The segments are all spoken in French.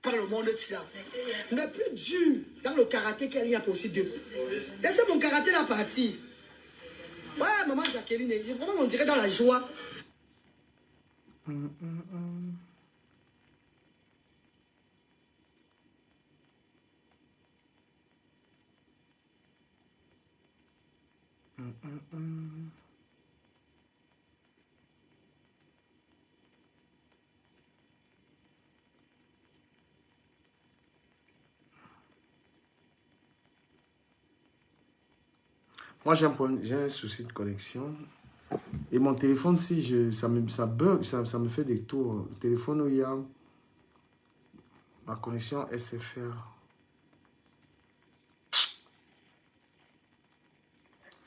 Par le monde là n'est plus dur dans le karaté qu'il y a possible. Laissez mon karaté là partir. Ouais, maman Jacqueline, vraiment on dirait dans la joie. Moi, j'ai un souci de connexion. Et mon téléphone, si ça bug, ça me fait des tours. Le téléphone où il y a ma connexion SFR.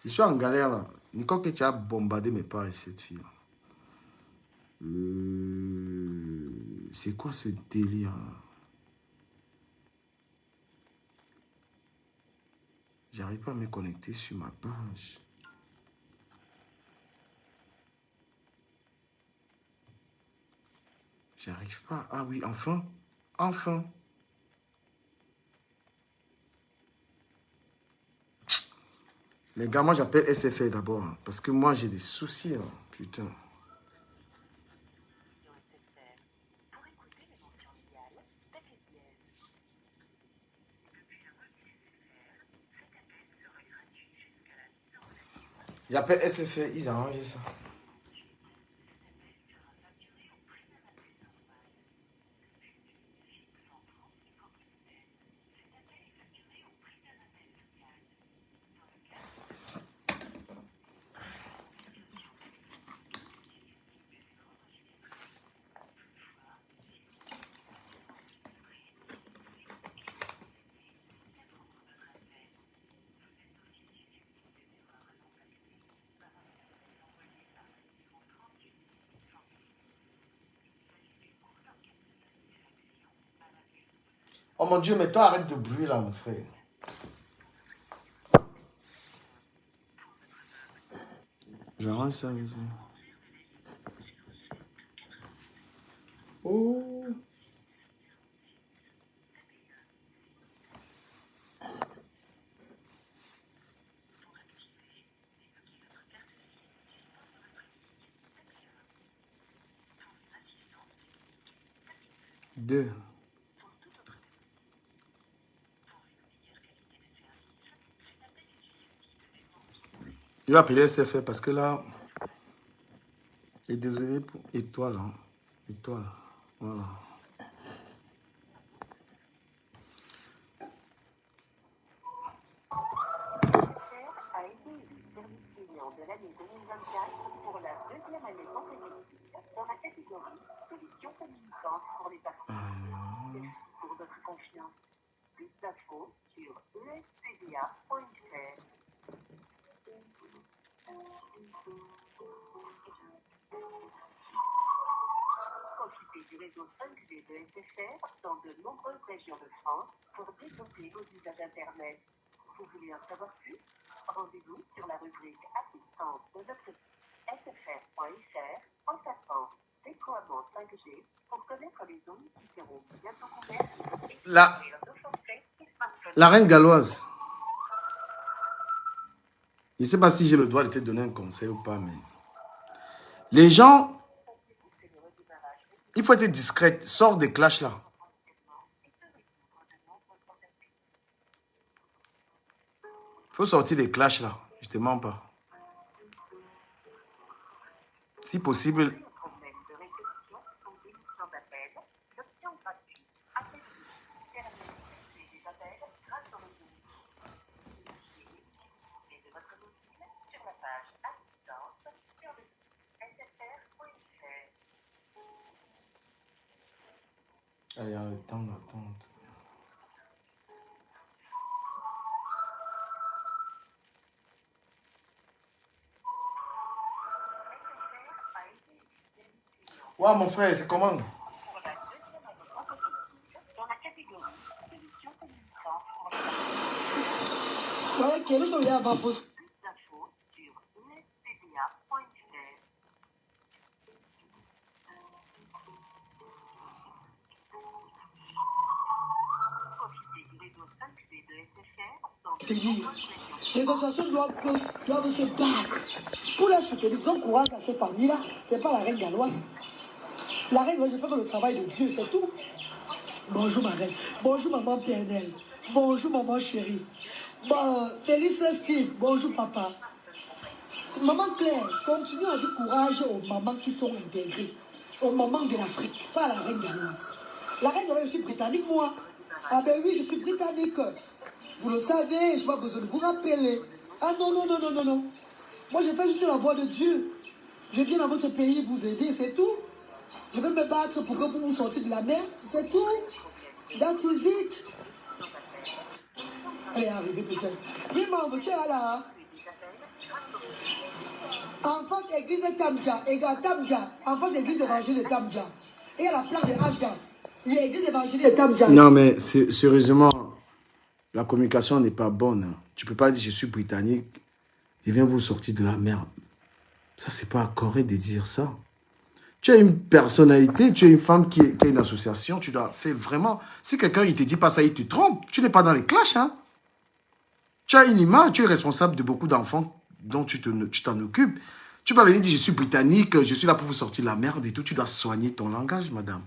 Je suis en galère là. Nicole que tu as bombardé mes pages, cette fille. C'est quoi ce délire là? J'arrive pas à me connecter sur ma page. J'arrive pas. Ah oui, enfin. Enfin. Les gars, moi j'appelle SFR d'abord. Hein, parce que moi j'ai des soucis. Hein, putain. J'appelle SFR, ils arrangent ça. Oh mon Dieu, mais toi arrête de bruit là, mon frère. J'arrange ça. Oh. Deux. Je vais appeler SFR parce que là, et désolé pour étoile. Hein. Étoile. Voilà. De l'année 2024 pour la deuxième année consécutive dans la catégorie solutions communicantes pour les particuliers. Merci pour votre confiance. Plus d'infos sur espda.fr. Profitez du réseau 5G de SFR dans de nombreuses régions de France pour développer vos usages Internet. Vous voulez en savoir plus? Rendez-vous sur la rubrique assistance de notre site sfr.fr en tapant déploiement 5G pour connaître les zones qui seront bientôt couvertes et la reine galloise. Je ne sais pas si j'ai le droit de te donner un conseil ou pas, mais les gens, il faut être discret. Sors des clashs là. Il faut sortir des clashs là. Je te mens pas. Si possible. Allez, le temps d'attente. Ouais, mon frère, c'est comment? Ouais, quel est son lien à ma fausse? soutenir. Les associations doivent se battre pour les soutenir. Ils ont courage à ces familles-là. Ce n'est pas la reine galloise. La reine, je fais que le travail de Dieu, c'est tout. Bonjour ma reine. Bonjour maman Pernelle. Bonjour maman chérie. Bon, Félix Steve. Bonjour papa. Maman Claire, continue à dire courage aux mamans qui sont intégrées. Aux mamans de l'Afrique, pas à la reine galloise. La reine galloise, je suis britannique, moi. Ah ben oui, je suis britannique. Vous le savez, je n'ai pas besoin de vous rappeler. Ah non, non, non, non, non, non. Moi, je fais juste la voix de Dieu. Je viens dans votre pays vous aider, c'est tout. Je vais me battre pour que vous vous sortiez de la mer, c'est tout. That is it. Elle est arrivée peut-être. Vraiment, vous êtes là. En face, église de Tamja, et à Tamja, en face, église évangile de Tamja. Et à la place de Asgard, l'église évangile de Tamja. Non, mais sérieusement, la communication n'est pas bonne. Hein. Tu ne peux pas dire je suis britannique et viens vous sortir de la merde. Ça, c'est pas correct de dire ça. Tu as une personnalité, tu es une femme qui a une association, tu dois faire vraiment... Si quelqu'un ne te dit pas ça, il te trompe. Tu n'es pas dans les clashs. Hein. Tu as une image, tu es responsable de beaucoup d'enfants dont tu t'en occupes. Tu vas venir dire je suis britannique, je suis là pour vous sortir de la merde et tout. Tu dois soigner ton langage, madame.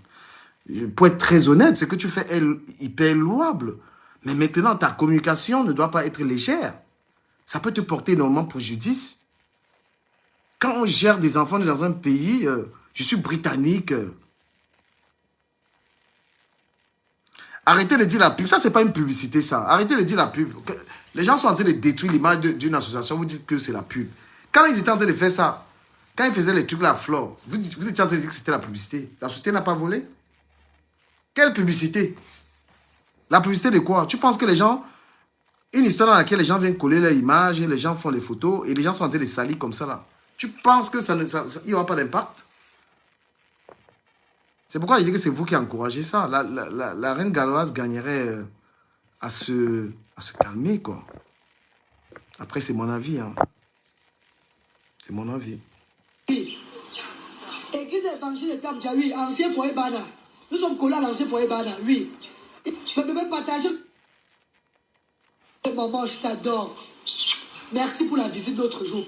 Pour être très honnête, ce que tu fais est hyper louable. Mais maintenant, ta communication ne doit pas être légère. Ça peut te porter énormément préjudice. Quand on gère des enfants dans un pays, je suis britannique. Arrêtez de dire la pub. Ça, ce n'est pas une publicité, ça. Arrêtez de dire la pub. Les gens sont en train de détruire l'image d'une association. Vous dites que c'est la pub. Quand ils étaient en train de faire ça, quand ils faisaient les trucs là, Flore, vous étiez en train de dire que c'était la publicité. La société n'a pas volé? Quelle publicité? La publicité de quoi? Tu penses que les gens... Une histoire dans laquelle les gens viennent coller leur image, et les gens font les photos, et les gens sont en train de salir comme ça là. Tu penses que il n'y aura pas d'impact? C'est pourquoi je dis que c'est vous qui encouragez ça. La reine galloise gagnerait à se calmer, quoi. Après, c'est mon avis. Hein. C'est mon avis. Église évangile de Tamja, oui. Ancien foyer Bana. Nous sommes collés à l'ancien foyer Bana, oui. Je vais partager. Maman, je t'adore. Merci pour la visite d'autre jour.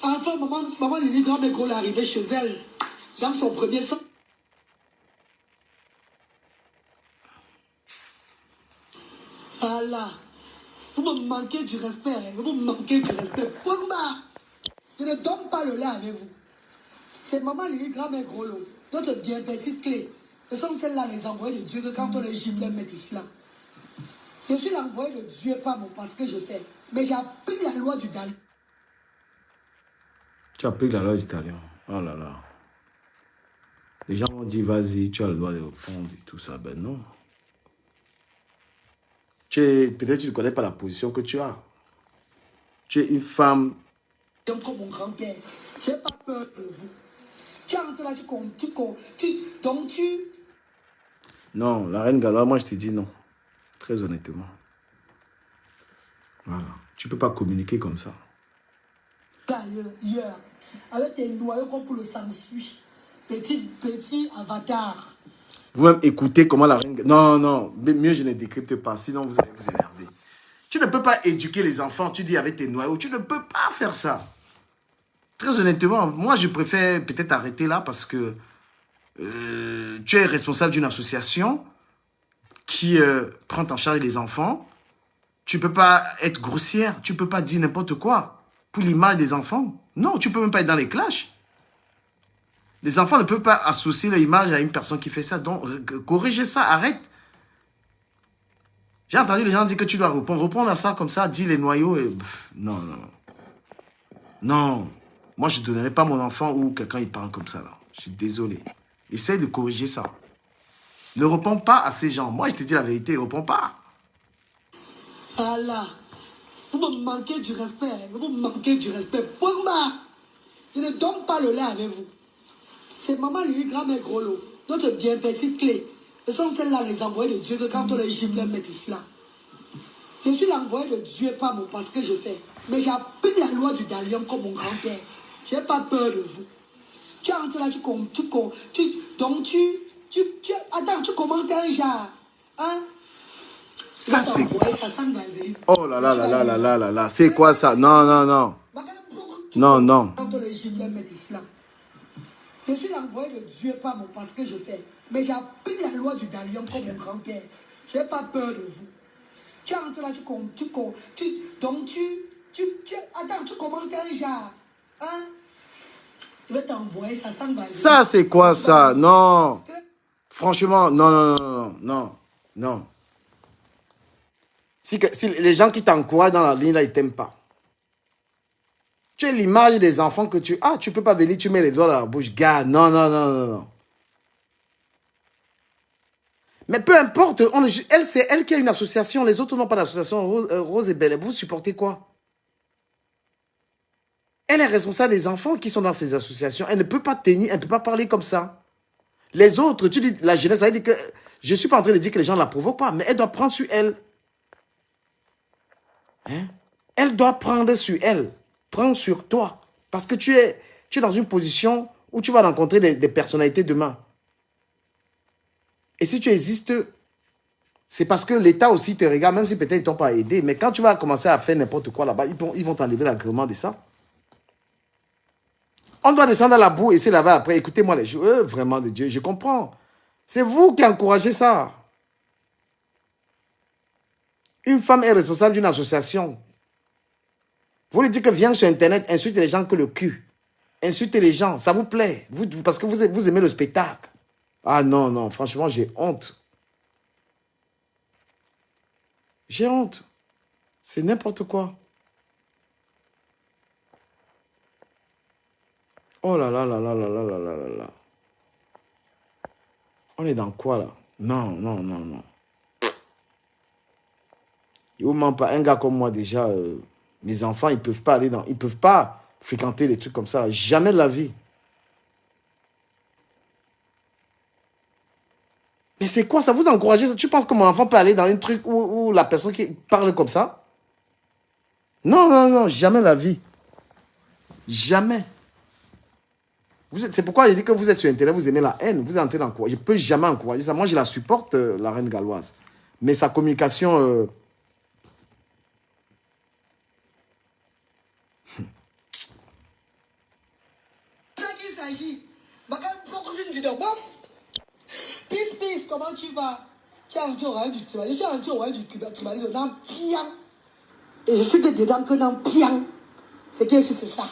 Enfin, maman Lily Grand Mégro est arrivée chez elle dans son premier sang. Allah, vous me manquez du respect. Vous me manquez du respect. Pourquoi? Je ne donne pas le lait avec vous. C'est maman Lily Grand Mégro, notre bienfaitrice clé. Ce sont celles-là les envoyés de Dieu que quand on les gifle, elles mettent ici là. Je suis l'envoyé de Dieu, pas mon parce que je fais. Mais j'applique la loi du Dali. Tu appliques la loi du talion. Oh là là. Les gens vont dire, vas-y, tu as le droit de répondre et tout ça. Ben non. Peut-être tu ne connais pas la position que tu as. Tu es une femme. Comme mon grand-père. Je n'ai pas peur de vous. Tu entres là, donc tu... Non, la reine galloise, moi je te dis non. Très honnêtement. Voilà. Tu ne peux pas communiquer comme ça. Hier, avec tes noyaux comme pour le Samsui. Petit avatar. Vous-même écoutez comment la reine... Non, non, mieux je ne décrypte pas, sinon vous allez vous énerver. Tu ne peux pas éduquer les enfants, tu dis avec tes noyaux, tu ne peux pas faire ça. Très honnêtement, moi je préfère peut-être arrêter là parce que tu es responsable d'une association qui prend en charge les enfants. Tu ne peux pas être grossière, tu ne peux pas dire n'importe quoi pour l'image des enfants. Non, tu ne peux même pas être dans les clashs. Les enfants ne peuvent pas associer leur image à une personne qui fait ça. Donc, corrigez ça, arrête. J'ai entendu les gens dire que tu dois répondre à ça comme ça, dis les noyaux. Et... Non, non. Non. Moi, je ne donnerai pas mon enfant ou quelqu'un il parle comme ça. Là. Je suis désolé. Essaye de corriger ça. Ne réponds pas à ces gens. Moi, je te dis la vérité, réponds pas. Allah, vous me manquez du respect. Vous me manquez du respect. Pourquoi? Je ne donne pas le lait avec vous. C'est maman Lily Grand Mégro, notre bienfaitrice clé. Ce sont celles-là les envoyés de Dieu que quand on les gifle, elles mettent ici là. Je suis l'envoyé de Dieu, pas mon parce que je fais. Mais j'applique la loi du Dalion comme mon grand-père. Je n'ai pas peur de vous. Tu entres là, attends, tu commentes un genre. Hein? Ça, c'est... Ça sent basé. Oh là là là là là là là là. C'est quoi ça? Non, non, non. Non, non. Je suis l'envoyé de Dieu, pas mon parce que je fais. Mais j'ai appris la loi du Dalion comme mon grand-père. Je n'ai pas peur de vous. Tu entres là, donc attends, tu commentes un genre. Hein? Je vais t'envoyer, ça sent basé. Ça, c'est quoi ça? Non. Franchement, non, non, non, non, non, non. Si les gens qui t'encouragent dans la ligne, là, ils ne t'aiment pas. Tu es l'image des enfants que tu... Ah, tu ne peux pas venir, tu mets les doigts dans la bouche. Gars, non, non, non, non, non. Mais peu importe, elle, c'est elle qui a une association. Les autres n'ont pas d'association. Rose et Belle, vous supportez quoi? Elle est responsable des enfants qui sont dans ces associations. Elle ne peut pas tenir, elle ne peut pas parler comme ça. Les autres, tu dis, la jeunesse, elle dit que... Je ne suis pas en train de dire que les gens ne la provoquent pas, mais elle doit prendre sur elle. Hein? Elle doit prendre sur elle. Prends sur toi. Parce que tu es dans une position où tu vas rencontrer des personnalités demain. Et si tu existes, c'est parce que l'État aussi te regarde, même si peut-être ils ne t'ont pas aidé. Mais quand tu vas commencer à faire n'importe quoi là-bas, ils vont t'enlever l'agrément de ça. On doit descendre dans la boue et se laver après. Écoutez-moi les gens, vraiment de Dieu, je comprends. C'est vous qui encouragez ça. Une femme est responsable d'une association. Vous lui dites que viens sur Internet, insulte les gens que le cul. Insultez les gens, ça vous plaît. Parce que vous aimez le spectacle. Ah non, non, franchement, j'ai honte. J'ai honte. C'est n'importe quoi. Oh là là là là là là là là là là. On est dans quoi là? Non, non, non, non. Il vous ment pas. Un gars comme moi déjà, mes enfants, ils peuvent pas aller dans... Ils peuvent pas fréquenter les trucs comme ça. Là. Jamais de la vie. Mais c'est quoi ça? Vous encouragez? Tu penses que mon enfant peut aller dans un truc où la personne qui parle comme ça? Non, non, non, jamais la vie. Jamais. C'est pourquoi je dis que vous êtes sur Internet, vous aimez la haine, vous êtes en train d'encourager. Je ne peux jamais encourager ça. Moi, je la supporte, la reine galloise. Mais sa communication... C'est ça qu'il s'agit. Peace, comment tu vas? Tu es un jour du tribalisme. Je suis un jour du tribalisme dans Pian. Et je suis dedans que dans Pian. C'est qu'est-ce que c'est ça?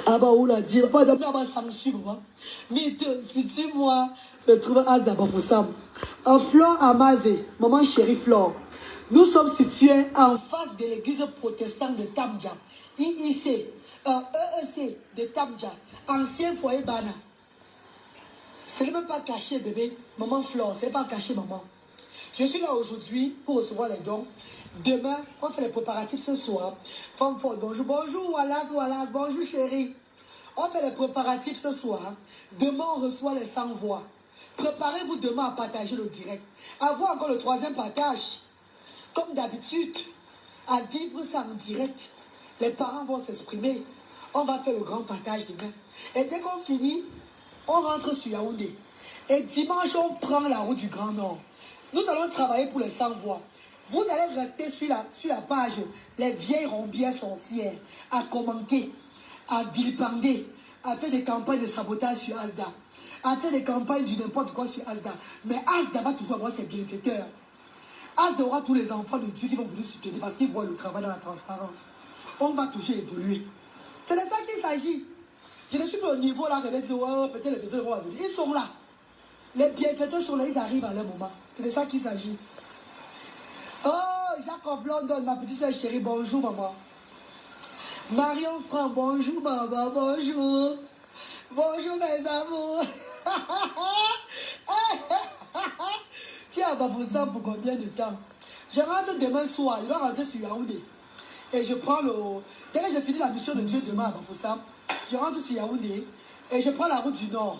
Ah bah, on l'a dit. Pas d'abord, on va sanctionner, moi. Mais si tu moi, se trouve à d'abord pour ça. Flore Amazé, maman chérie Flore. Nous sommes situés en face de l'église protestante de Tamja. IIC, EEC de Tamja. Ancien foyer Bana. Ce n'est même pas caché, bébé. Maman Flore, ce n'est pas caché, maman. Je suis là aujourd'hui pour recevoir les dons. Demain, on fait les préparatifs ce soir. Femme forte, bonjour, bonjour, Wallace, bonjour, chérie. On fait les préparatifs ce soir. Demain, on reçoit les 100 voix. Préparez-vous demain à partager le direct. Avoir encore le 3e partage. Comme d'habitude, à vivre ça en direct. Les parents vont s'exprimer. On va faire le grand partage demain. Et dès qu'on finit, on rentre sur Yaoundé. Et dimanche, on prend la route du Grand Nord. Nous allons travailler pour les 100 voix. Vous allez rester sur la page Les vieilles rombières sorcières, à commenter, à vilipender, à faire des campagnes de sabotage sur Asda, à faire des campagnes du n'importe quoi sur Asda. Mais Asda va toujours avoir ses bienfaiteurs. Asda aura tous les enfants de Dieu qui vont venir soutenir parce qu'ils voient le travail dans la transparence. On va toujours évoluer. C'est de ça qu'il s'agit. Je ne suis pas au niveau là, peut-être les bienfaiteurs vont venir. Ils sont là. Les bienfaiteurs sont là, ils arrivent à leur moment. C'est de ça qu'il s'agit. Oh, Jacob London, ma petite soeur chérie, bonjour maman. Marion Franck, bonjour maman, bonjour. Bonjour mes amours. Tu es à Bafoussam pour combien de temps? Je rentre demain soir, je dois rentrer sur Yaoundé. Et je prends le... Dès que j'ai fini la mission de Dieu demain à Bafoussam, je rentre sur Yaoundé et je prends la route du Nord.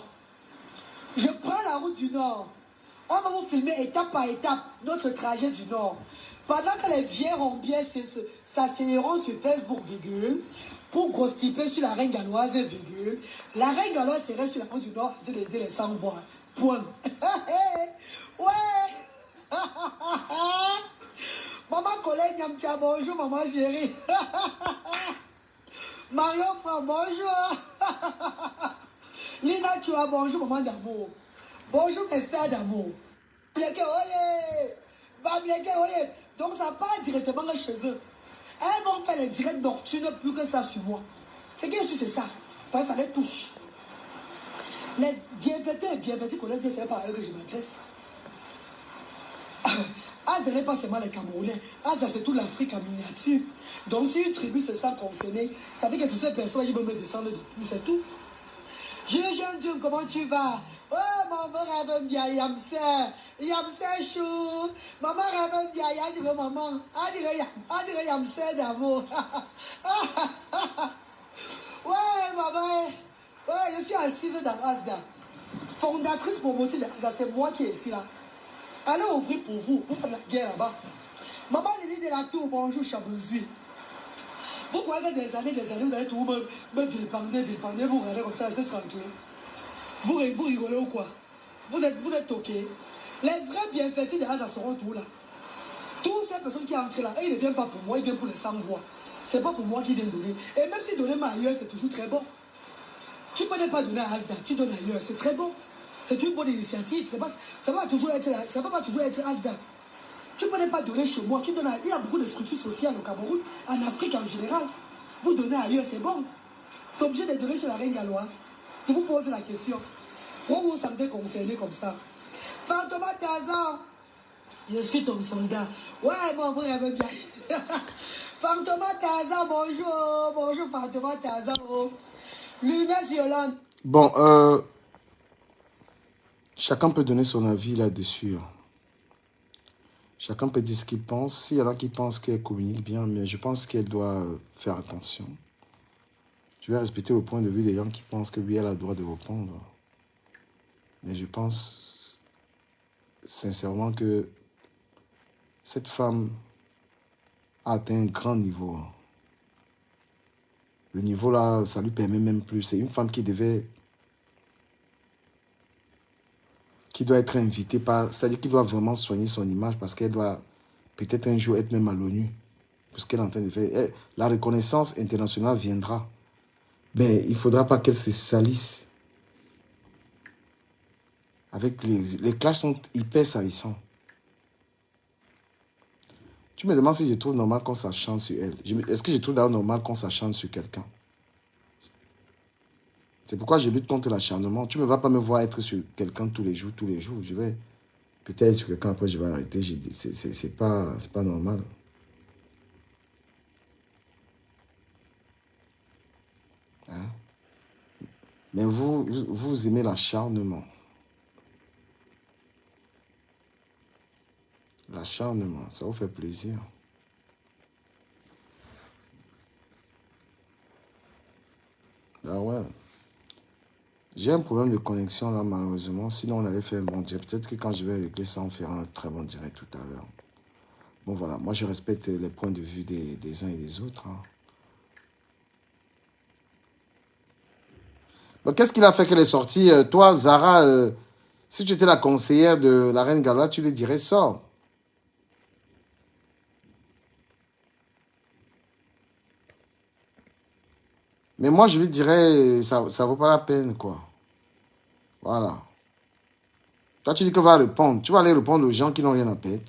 Je prends la route du Nord. On va vous filmer étape par étape notre trajet du Nord. Pendant que les vieilles rombières s'accéléreront sur Facebook, virgule, pour grostiper sur la reine galloise, virgule, la reine galloise serait sur la route du Nord en train d'aider les 100 voix. Point. Ouais. Maman collègue Nyamcha, bonjour, maman chérie. Marion Franck, bonjour. Lina Chua, bonjour, maman d'amour. Bonjour, Esther d'amour. Bleke, oye. Va bleke, oye. Donc, ça part directement chez eux. Elles vont faire les directs nocturnes plus que ça sur moi. C'est que c'est ça. Parce que ça les touche. Les bienfaiteurs et bienfaiteurs connaissent que c'est par eux que je m'adresse. Asda n'est pas seulement les Camerounais. Asda, c'est toute l'Afrique en miniature. Donc, si une tribu se sent concernée, ça veut que c'est ces personnes qui vont me descendre depuis, c'est tout. Jeune Dieu, comment tu vas? Oh, maman rêve bien, Yamse chou. Maman rêve bien, Yadire maman. Adire Yamse d'amour. Ouais, maman. Ouais, je suis assise dans Asda. Fondatrice promotrice de Asda, c'est moi qui est ici là. Allez ouvrir pour vous faites la guerre là-bas. Maman Lili de la Tour, bonjour Chabouzuy. Vous croyez que des années, vous allez tout me vilpander, vous regardez comme ça, c'est tranquille. Vous rigolez ou quoi? Vous êtes toqués. Les vrais bienfaiteurs de Asda seront tous là. Toutes ces personnes qui entrent là, ils ne viennent pas pour moi, ils viennent pour les sans-voix. C'est pas pour moi qui viens donner. Et même si donner ailleurs, c'est toujours très bon. Tu ne peux pas donner à Asda, tu donnes ailleurs, c'est très bon. C'est une bonne initiative. Ça ne va pas toujours être Asda. Tu ne peux pas donner chez moi. Il y a beaucoup de structures sociales au Cameroun, en Afrique en général. Vous donnez ailleurs, c'est bon. C'est obligé de donner chez la reine galloise. Je vous pose la question. Pourquoi vous vous sentez concerné comme ça? Fantoma Tazan, je suis ton soldat. Ouais, mon frère veut bien. Fantoma Tazan, bonjour. Bonjour, Fantoma Tazan. Oh. Lumière Yolande. Bon, chacun peut donner son avis là-dessus. Chacun peut dire ce qu'il pense. S'il y en a qui pensent qu'elle communique bien, mais je pense qu'elle doit faire attention. Je vais respecter le point de vue des gens qui pensent que oui, elle a le droit de répondre. Mais je pense sincèrement que cette femme a atteint un grand niveau. Le niveau là, ça lui permet même plus. C'est une femme qui doit être invitée par... C'est-à-dire qu'il doit vraiment soigner son image parce qu'elle doit peut-être un jour être même à l'ONU. Pour ce qu'elle est en train de faire. La reconnaissance internationale viendra. Mais il ne faudra pas qu'elle se salisse. Avec les clashs sont hyper salissants. Tu me demandes si je trouve normal qu'on s'acharne sur elle. Est-ce que je trouve d'abord normal qu'on s'acharne sur quelqu'un? C'est pourquoi je lutte contre l'acharnement. Tu ne vas pas me voir être sur quelqu'un tous les jours. Je vais peut-être sur quelqu'un, après je vais arrêter. C'est pas normal. Hein? Mais vous aimez l'acharnement. L'acharnement, ça vous fait plaisir. Ah ouais. J'ai un problème de connexion là, malheureusement. Sinon, on allait faire un bon direct. Peut-être que quand je vais régler ça, on fera un très bon direct tout à l'heure. Bon, voilà. Moi, je respecte les points de vue des uns et des autres. Hein. Bon, qu'est-ce qu'il a fait qu'elle est sortie? Toi, Zara, si tu étais la conseillère de la reine Gala, tu lui dirais sors. Mais moi, je lui dirais, ça ne vaut pas la peine, quoi. Voilà. Toi, tu dis que va répondre. Tu vas aller répondre aux gens qui n'ont rien à perdre.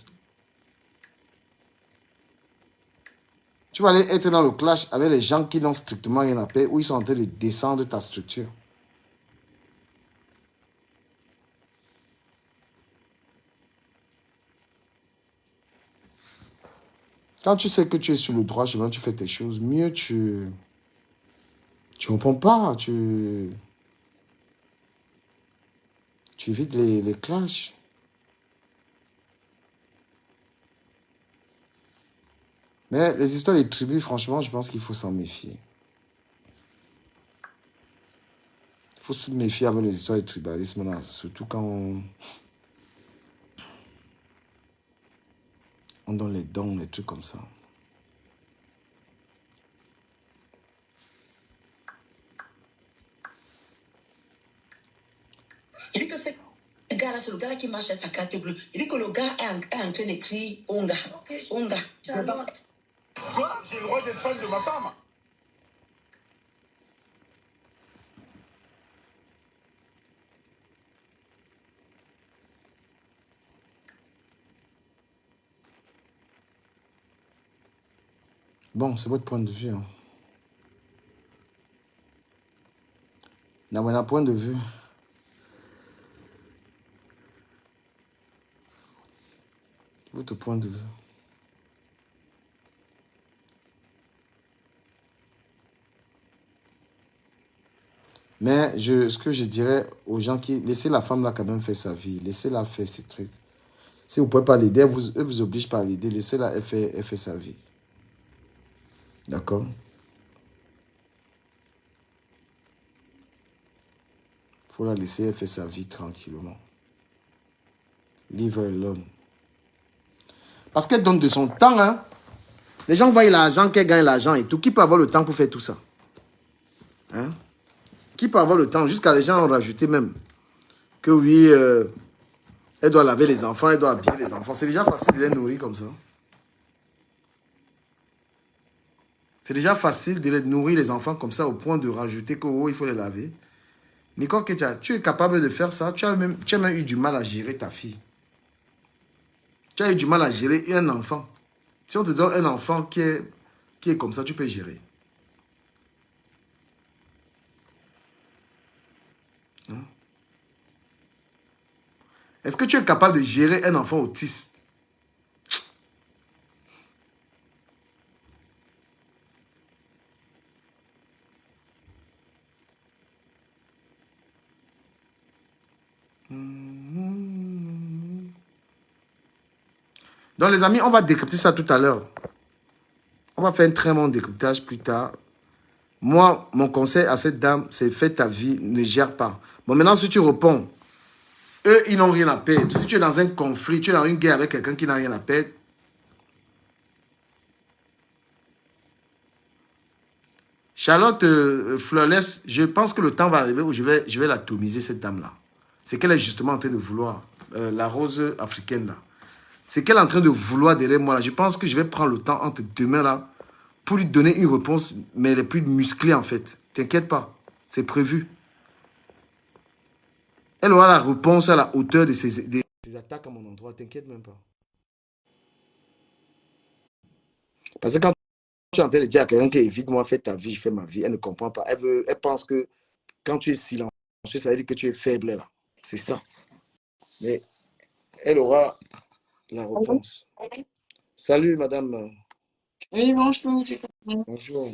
Tu vas aller être dans le clash avec les gens qui n'ont strictement rien à perdre, où ils sont en train de descendre ta structure. Quand tu sais que tu es sur le droit chemin, tu fais tes choses, mieux tu ne réponds pas, tu évites les clashs. Mais les histoires des tribus, franchement, je pense qu'il faut s'en méfier. Il faut se méfier avec les histoires de tribalisme, là, surtout quand on donne les dons, les trucs comme ça. Il dit que ces gars gars là, c'est le gars là qui marche avec sa carte bleue. Il dit que le gars est en train d'écrire Onga. Onga. Quoi? J'ai le droit d'être fan de ma femme. Bon, c'est votre point de vue. Hein. Un point de vue. Votre point de vue. Mais ce que je dirais aux gens qui... Laissez la femme là quand même faire sa vie. Laissez-la faire ses trucs. Si vous ne pouvez pas l'aider, elle vous oblige pas à l'aider. Laissez-la, elle fait sa vie. D'accord? Il faut la laisser, elle fait sa vie tranquillement. Leave her alone. Parce qu'elle donne de son temps. Hein? Les gens voient l'argent, qu'elle gagne l'argent et tout. Qui peut avoir le temps pour faire tout ça? Hein? Qui peut avoir le temps? Jusqu'à les gens ont rajouté même que oui, elle doit laver les enfants, elle doit habiller les enfants. C'est déjà facile de les nourrir comme ça. C'est déjà facile de les nourrir les enfants comme ça au point de rajouter qu'il faut les laver. Nicole Ketia, tu es capable de faire ça. Tu as même eu du mal à gérer ta fille. Tu as eu du mal à gérer un enfant. Si on te donne un enfant qui est comme ça, tu peux gérer. Hein? Est-ce que tu es capable de gérer un enfant autiste? Donc les amis, on va décrypter ça tout à l'heure. On va faire un très bon décryptage plus tard. Moi, mon conseil à cette dame, c'est fais ta vie, ne gère pas. Bon, maintenant, si tu réponds, eux, ils n'ont rien à perdre. Si tu es dans un conflit, tu es dans une guerre avec quelqu'un qui n'a rien à perdre, Charlotte Fleurless, je pense que le temps va arriver où je vais l'atomiser, cette dame-là. C'est qu'elle est justement en train de vouloir, la rose africaine, là. C'est qu'elle est en train de vouloir derrière moi, là. Je pense que je vais prendre le temps entre demain, là, pour lui donner une réponse, mais elle est plus musclée, en fait. T'inquiète pas, c'est prévu. Elle aura la réponse à la hauteur de ses attaques à mon endroit, t'inquiète même pas. Parce que quand tu es en train de dire à quelqu'un qui évite-moi, fais ta vie, je fais ma vie, elle ne comprend pas. Elle pense que quand tu es silencieux, ça veut dire que tu es faible, là. C'est ça. Mais elle aura la réponse. Salut, madame. Oui, bonjour. Bonjour.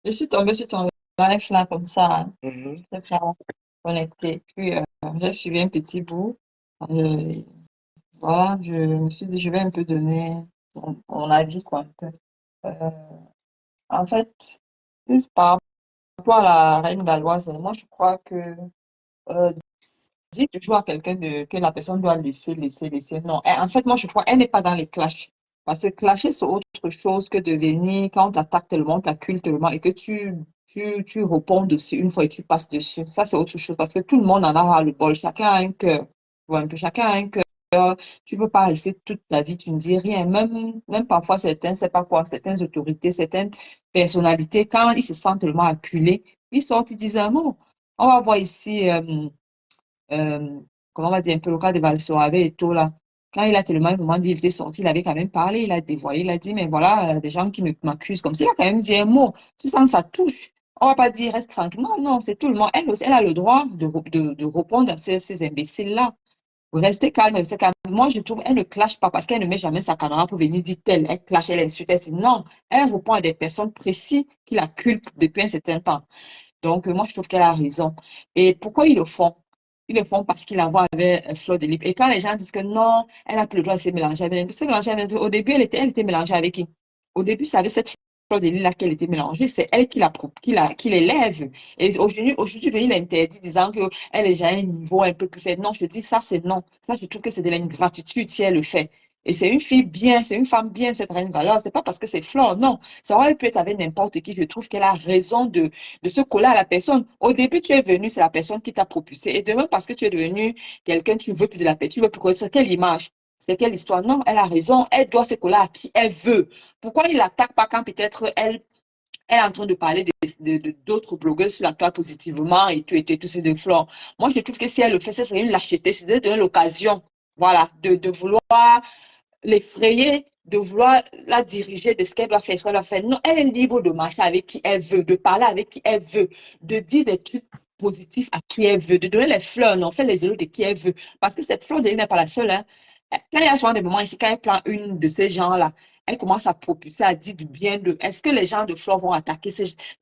Je suis tombée sur ton live là comme ça. Hein. Mhm. Je sais pas connecté. Puis j'ai suivi un petit bout. Euh, voilà, je me suis dit, je vais un peu donner mon avis, quoi. Un peu. Euh, en fait, par rapport à la reine galloise, moi je crois que euh, dire toujours à quelqu'un que la personne doit laisser. Non, en fait, moi je crois qu'elle n'est pas dans les clashs. Parce que clasher, c'est autre chose que de venir quand on t'attaque tellement, t'accules tellement et que tu réponds dessus une fois et tu passes dessus. Ça, c'est autre chose parce que tout le monde en a ras le bol. Chacun a un cœur. Voilà, un peu, chacun a un cœur. Tu ne peux pas rester toute ta vie, tu ne dis rien. Même parfois, c'est pas quoi, certaines autorités, certaines personnalités, quand ils se sentent tellement acculés, ils sortent, ils disent un mot. On va voir ici, comment on va dire, un peu le cas de Valsora et tout là. Quand il a tellement, un moment, il était sorti, il avait quand même parlé, il a dévoilé, il a dit, mais voilà, des gens qui m'accusent comme ça, il a quand même dit un mot. Tu sens que ça touche. On va pas dire reste tranquille. Non, non, c'est tout le monde. Elle a le droit de répondre à ces imbéciles-là. Restez calme, restez calme. Moi, je trouve, elle ne clash pas parce qu'elle ne met jamais sa caméra pour venir dire tel. Elle clash, elle insulte, elle dit non. Elle répond à des personnes précises qui la culpent depuis un certain temps. Donc, moi, je trouve qu'elle a raison. Et pourquoi ils le font? Ils le font parce qu'ils la voient avec Fleur de Lys. Et quand les gens disent que non, elle n'a plus le droit de se mélanger avec elle. Se mélanger avec elle. Au début, elle était mélangée avec qui? Au début, c'est avec cette Fleur de Lys-là qu'elle était mélangée. C'est elle qui l'élève. Et aujourd'hui, il interdit disant qu'elle est déjà à un niveau un peu plus faible. Non, je dis ça, c'est non. Ça, je trouve que c'est de l'ingratitude si elle le fait. Et c'est une fille bien, c'est une femme bien, cette reine Galoise. C'est pas parce que c'est Flore, non. Ça aurait pu être avec n'importe qui. Je trouve qu'elle a raison de se coller à la personne. Au début, tu es venu, c'est la personne qui t'a propulsé. Et demain, parce que tu es devenu quelqu'un, tu veux plus de la paix, tu veux plus quoi, c'est quelle image? C'est quelle histoire? Non, elle a raison. Elle doit se coller à qui elle veut. Pourquoi il l'attaque pas quand peut-être elle est en train de parler d'autres blogueuses sur la toile positivement et tout, c'est de Flore. Moi, je trouve que si elle le fait, ça serait une lâcheté, c'est de donner l'occasion, voilà, de vouloir l'effrayer, de vouloir la diriger de ce qu'elle doit faire, ce qu'elle doit faire. Non, elle est libre de marcher avec qui elle veut, de parler avec qui elle veut, de dire des trucs positifs à qui elle veut, de donner les fleurs, non, faire les éloges de qui elle veut. Parce que cette fleur de n'est pas la seule. Hein. Quand il y a souvent des moments ici, quand elle prend une de ces gens-là, elle commence à propulser, à dire du bien de. Est-ce que les gens de Flore vont attaquer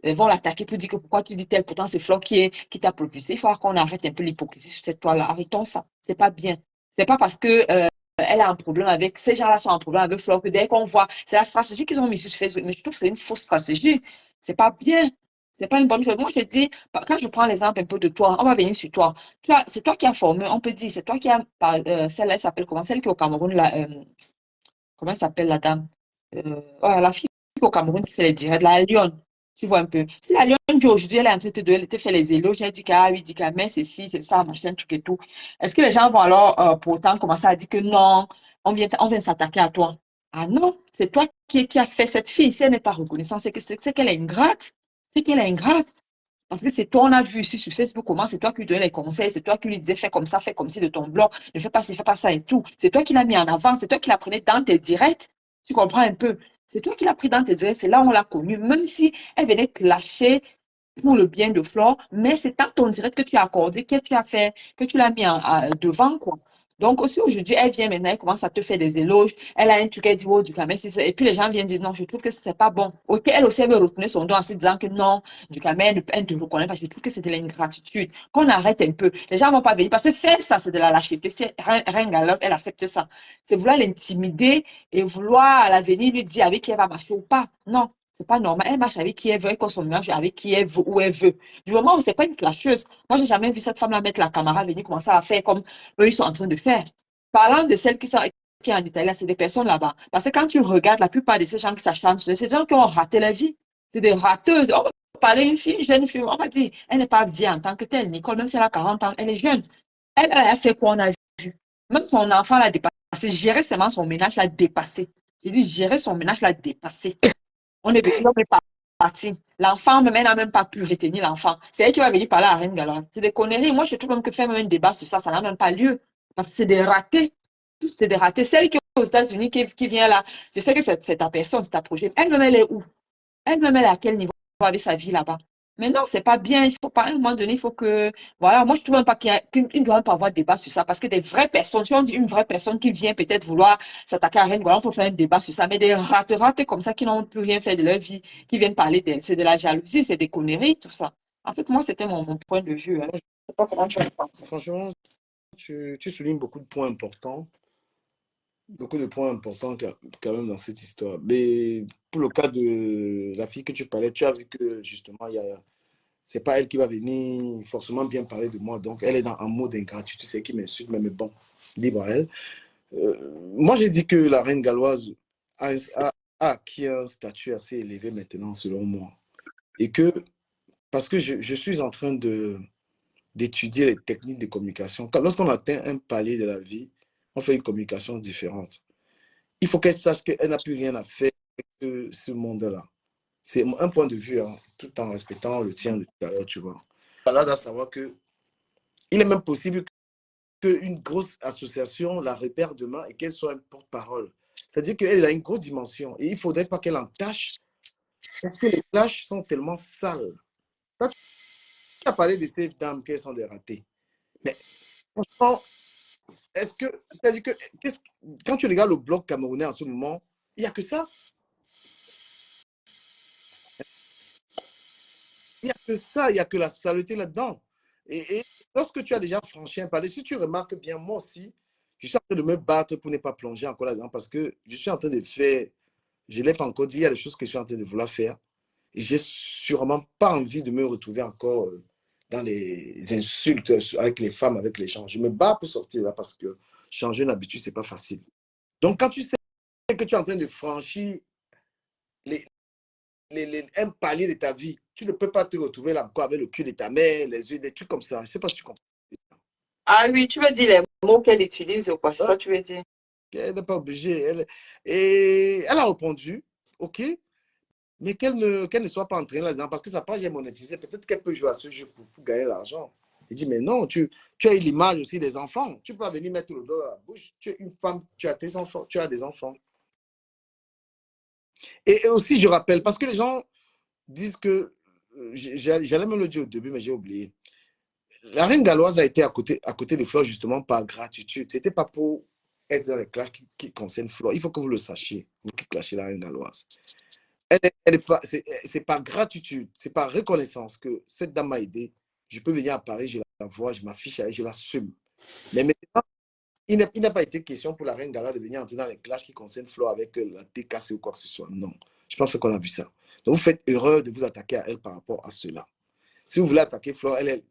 vont l'attaquer pour dire que pourquoi tu dis tel, pourtant c'est Flore qui t'a propulsé. Il faut qu'on arrête un peu l'hypocrisie sur cette toile-là. Arrêtons ça. C'est pas bien. C'est pas parce que elle a un problème avec, ces gens-là sont en problème avec Flore, que dès qu'on voit, c'est la stratégie qu'ils ont mis sur Facebook, mais je trouve que c'est une fausse stratégie. C'est pas bien. C'est pas une bonne chose. Moi, je dis, quand je prends l'exemple un peu de toi, on va venir sur toi. C'est toi qui as formé, on peut dire, c'est toi qui as, celle-là, elle s'appelle comment? Celle qui est au Cameroun, là, comment elle s'appelle la dame? Ouais, la fille qui est au Cameroun qui fait les directs, la Lyon. Tu vois un peu. Si la Lyon aujourd'hui, elle est en train de te faire les éloges, elle dit qu'ah oui, dit qu'ah mais c'est ci, c'est ça, machin, truc et tout. Est-ce que les gens vont alors pour autant commencer à dire que non, on vient s'attaquer à toi? Ah non, c'est toi qui as fait cette fille. Si elle n'est pas reconnaissante, c'est qu'elle est ingrate. C'est qu'elle est ingrate. Parce que c'est toi, on a vu ici sur Facebook comment c'est toi qui lui donnais les conseils, c'est toi qui lui disais fais comme ça, fais comme ci de ton blog, ne fais pas ci, fais pas ça et tout. C'est toi qui l'as mis en avant, c'est toi qui l'as pris dans tes directs. Tu comprends un peu? C'est toi qui l'as pris dans tes directs, c'est là où on l'a connue. Même si elle venait clasher pour le bien de Flore, mais c'est dans ton direct que tu as accordé, que tu as fait, que tu l'as mis devant, quoi. Donc aussi aujourd'hui, elle vient maintenant, elle commence à te faire des éloges. Elle a un truc, elle dit, oh, du Cameroun, et puis les gens viennent dire, non, je trouve que c'est pas bon. Ok, elle aussi, elle veut retourner son dos en se disant que non, du Cameroun, elle ne te reconnaît pas. Je trouve que c'est de l'ingratitude. Qu'on arrête un peu. Les gens vont pas venir parce que faire ça, c'est de la lâcheté. Si Rengalov, elle accepte ça. C'est vouloir l'intimider et vouloir à l'avenir lui dire avec qui elle va marcher ou pas. Non. C'est pas normal. Elle marche avec qui elle veut, elle consomme mélange avec qui elle veut, où elle veut. Du moment où c'est pas une clasheuse. Moi, j'ai jamais vu cette femme-là mettre la caméra, venir commencer à faire comme eux, ils sont en train de faire. Parlant de celles qui sont en Italie, c'est des personnes là-bas. Parce que quand tu regardes la plupart de ces gens qui s'acharnent, c'est des gens qui ont raté la vie. C'est des rateuses. On va parler d'une fille, une jeune fille, on va dire, elle n'est pas vieille en tant que telle. Nicole, même si elle a 40 ans, elle est jeune. Elle a fait quoi, on a vu. Même son enfant l'a dépassé. Gérer seulement son ménage l'a dépassé. J'ai dit, gérer son ménage l'a dépassé. On est venu, on est parti. L'enfant même, elle n'a même pas pu retenir l'enfant. C'est elle qui va venir parler à Reine Galoise. C'est des conneries. Moi, je trouve même que faire même un débat sur ça, ça n'a même pas lieu. Parce que c'est des ratés. C'est des ratés. Celle qui est aux États-Unis, qui vient là, je sais que c'est ta personne, c'est ta projet. Elle-même, elle est où? Elle-même, elle est à quel niveau avec sa vie là-bas? Mais non, c'est pas bien. Il faut pas, à un moment donné, il faut que. Voilà, moi, je trouve même pas qu'il ne doit pas avoir de débat sur ça. Parce que des vraies personnes, si on dit une vraie personne qui vient peut-être vouloir s'attaquer à Reine, voilà, on peut faire un débat sur ça. Mais des rates comme ça qui n'ont plus rien fait de leur vie, qui viennent parler d'elle, c'est de la jalousie, c'est des conneries, tout ça. En fait, moi, c'était mon point de vue. Hein. Je sais pas comment tu en penses. Franchement, tu soulignes beaucoup de points importants. Beaucoup de points importants quand même dans cette histoire. Mais pour le cas de la fille que tu parlais, tu as vu que justement, c'est pas elle qui va venir forcément bien parler de moi. Donc, elle est dans un mode ingratitude. Tu sais qui m'insulte, mais bon, libre à elle. Moi, j'ai dit que la reine galloise a acquis un statut assez élevé maintenant, selon moi. Et que, parce que je suis en train d'étudier les techniques de communication. Lorsqu'on atteint un palier de la vie, on fait une communication différente. Il faut qu'elle sache qu'elle n'a plus rien à faire avec ce monde-là. C'est un point de vue, hein, tout en respectant le tien de tout à l'heure, tu vois. Là, à savoir que il est même possible qu'une grosse association la repère demain et qu'elle soit un porte-parole. C'est-à-dire qu'elle a une grosse dimension et il ne faudrait pas qu'elle en tâche parce que les flashs sont tellement sales. Quand tu as parlé de ces dames qu'elles sont des ratées, mais franchement, c'est-à-dire que quand tu regardes le bloc camerounais en ce moment, il n'y a que ça. Il n'y a que ça, il n'y a que la saleté là-dedans. Et lorsque tu as déjà franchi un palier, si tu remarques bien, moi aussi, je suis en train de me battre pour ne pas plonger encore là-dedans parce que je suis en train de faire, je ne l'ai pas encore dit, il y a des choses que je suis en train de vouloir faire. Et j'ai sûrement pas envie de me retrouver encore dans les insultes avec les femmes, avec les gens. Je me bats pour sortir là parce que changer une habitude, ce n'est pas facile. Donc, quand tu sais que tu es en train de franchir un palier de ta vie, tu ne peux pas te retrouver là encore avec le cul de ta mère, les yeux, des trucs comme ça. Je ne sais pas si tu comprends. Ah oui, tu veux dire les mots qu'elle utilise ou quoi? C'est Hein? ça que tu veux dire? Elle n'est pas obligée. Et elle a répondu, OK, mais qu'elle ne soit pas entraînée là-dedans parce que sa page est monétisée. Peut-être qu'elle peut jouer à ce jeu pour gagner l'argent. Il dit, mais non, tu as l'image aussi des enfants. Tu peux pas venir mettre le doigt dans la bouche. Tu es une femme, tu as tes enfants, tu as des enfants. Et aussi, je rappelle, parce que les gens disent que, j'allais me le dire au début, mais j'ai oublié. La reine galloise a été à côté de Flore justement par gratitude. Ce n'était pas pour être dans les classes qui concernent Flore. Il faut que vous le sachiez, vous qui clashez la reine galloise. C'est par gratitude, c'est par reconnaissance que cette dame m'a aidé. Je peux venir à Paris, je la vois, je m'affiche à elle, je l'assume. Mais maintenant, il n'a pas été question pour la reine galloise de venir entrer dans les classes qui concernent Flore avec la TKC ou quoi que ce soit. Non, je pense qu'on a vu ça. Donc vous faites erreur de vous attaquer à elle par rapport à cela. Si vous voulez attaquer Flore, elle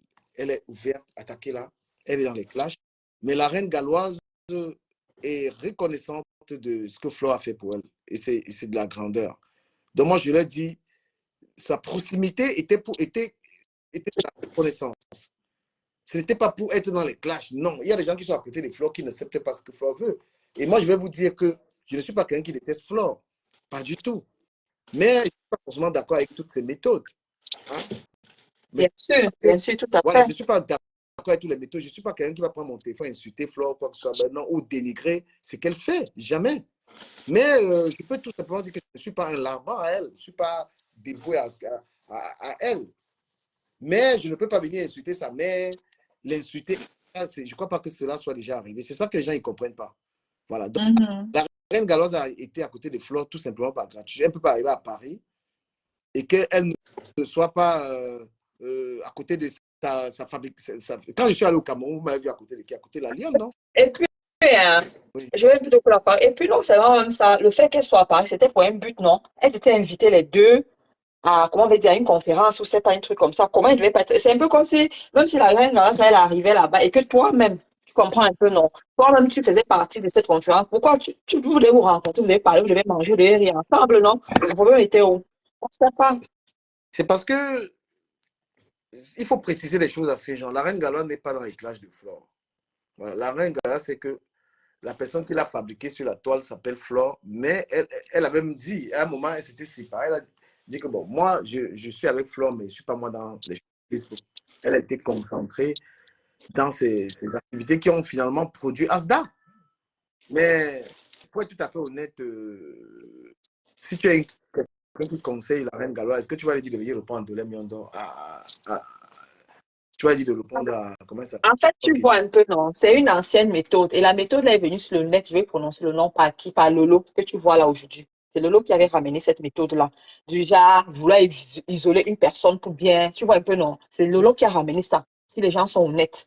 est ouverte, attaquez-la, elle est dans les clashs. Mais la reine galloise est reconnaissante de ce que Flore a fait pour elle. Et c'est de la grandeur. Donc moi, je leur dis, sa proximité était de la reconnaissance. Ce n'était pas pour être dans les clashs. Non, il y a des gens qui sont à côté de Flore qui n'acceptent pas ce que Flore veut. Et moi, je vais vous dire que je ne suis pas quelqu'un qui déteste Flore. Pas du tout. Mais je ne suis pas forcément d'accord avec toutes ces méthodes. Hein? Bien sûr, tout à Voilà, fait. je ne suis pas d'accord avec toutes les méthodes. Je ne suis pas quelqu'un qui va prendre mon téléphone, insulter Flore, quoi que ce soit, maintenant, ou dénigrer ce qu'elle fait. Jamais. Mais je peux tout simplement dire que je ne suis pas un larbin à elle. Je ne suis pas dévoué à elle. Mais je ne peux pas venir insulter sa mère, l'insulter. Je ne crois pas que cela soit déjà arrivé. C'est ça que les gens ne comprennent pas. Voilà. Donc, la reine galloise a été à côté de Flore tout simplement par gratitude. Elle ne peut pas arriver à Paris et qu'elle ne soit pas à côté de sa fabrique. Quand je suis allé au Cameroun, vous m'avez vu à côté de qui? À côté de la Lyon, non? Et puis, hein, Oui. je vais plutôt la parler. Et puis, non seulement même ça, le fait qu'elle soit à Paris, c'était pour un but, non? Elles étaient invitées les deux à, comment on va dire, à une conférence ou c'est pas un truc comme ça. Comment il devait pas être. C'est un peu comme si, même si la reine Galas, elle arrivait là-bas et que toi-même, tu comprends un peu, non? Toi-même, tu faisais partie de cette conférence. Pourquoi vous devez vous rencontrer, vous devez parler, vous devez manger, vous devez rire ensemble, non? Le problème était où? On ne sait pas. C'est parce que il faut préciser les choses à ces gens. La reine galloise n'est pas dans les clashs de Flore. Voilà. La reine galloise, c'est que la personne qui l'a fabriquée sur la toile s'appelle Flore, mais elle a même dit, à un moment, elle s'était séparée. Elle a dit que bon, moi, je suis avec Flore, mais je ne suis pas moi dans les choses. Elle a été concentrée dans ces activités qui ont finalement produit Asda. Mais pour être tout à fait honnête, si tu es quelqu'un qui conseille la reine galloise, est-ce que tu vas lui dire de venir répondre à Dolem Yondo tu vas lui dire de répondre à comment ça En fait, tu s'appelle? vois un peu, non? C'est une ancienne méthode. Et la méthode là est venue sur le net. Je vais prononcer le nom par qui? Par Lolo, que tu vois là aujourd'hui. C'est Lolo qui avait ramené cette méthode-là. Du genre, vouloir isoler une personne pour bien. Tu vois un peu, non? C'est Lolo qui a ramené ça. Si les gens sont honnêtes.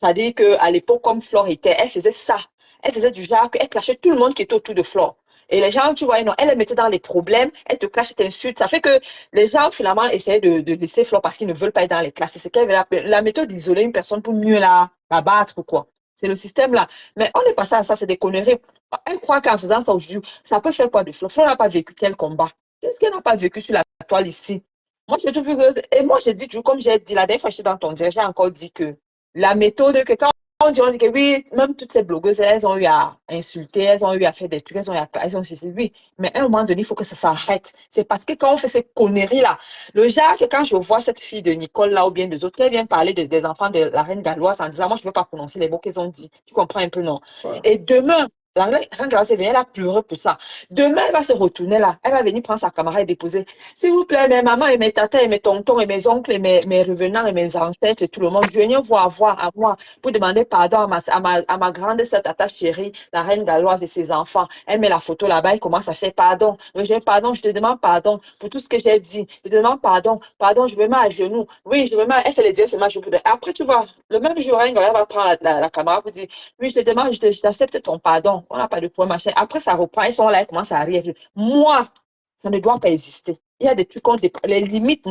C'est-à-dire qu'à l'époque, comme Flore était, elle faisait ça. Elle faisait du genre qu'elle clashait tout le monde qui était autour de Flore. Et les gens, tu vois, non, elle les mettait dans les problèmes, elle te clash, elle t'insulte. Ça fait que les gens, finalement, essayaient de laisser Flore parce qu'ils ne veulent pas être dans les classes. C'est ce qu'elle avait appelé la méthode d'isoler une personne pour mieux la battre ou quoi. C'est le système là. Mais on est passé à ça, c'est des conneries. Elle croit qu'en faisant ça aujourd'hui, ça peut faire quoi de Flore? Flore n'a pas vécu quel combat? Qu'est-ce qu'elle n'a pas vécu sur la toile ici? Moi, je trouve que, et moi, j'ai dit, comme j'ai dit la dernière fois, j'étais dans ton direct, j'ai encore dit que la méthode que quand on dit que oui, même toutes ces blogueuses, elles ont eu à insulter, elles ont eu à faire des trucs, elles ont cessé, oui. Mais à un moment donné, il faut que ça s'arrête. C'est parce que quand on fait ces conneries-là, le genre que quand je vois cette fille de Nicole là ou bien des autres, elle vient parler des enfants de la reine galloise en disant, moi, je ne veux pas prononcer les mots qu'elles ont dit. Tu comprends un peu, non? Ouais. Et demain, la reine galloise est venue, elle a pleuré pour ça. Demain, elle va se retourner là. Elle va venir prendre sa caméra et déposer. S'il vous plaît, mes mamans et mes tatas et mes tontons et mes oncles et mes revenants et mes ancêtres et tout le monde, venez voir à moi pour demander pardon à ma grande sœur tata chérie, la reine galloise et ses enfants. Elle met la photo là-bas, elle commence à faire pardon. Pardon, je te demande pardon pour tout ce que j'ai dit. Je te demande pardon. Pardon, je me mets à genoux. Oui, je me mets. Elle fait les dieux, c'est ma joue. Après, tu vois, le même jour, elle va prendre la caméra pour dire, oui, je te demande, je t'accepte ton pardon. On n'a pas de problème, machin. Après, ça reprend. Ils sont là, ils commencent à rire. Moi, ça ne doit pas exister. Il y a des trucs contre les limites.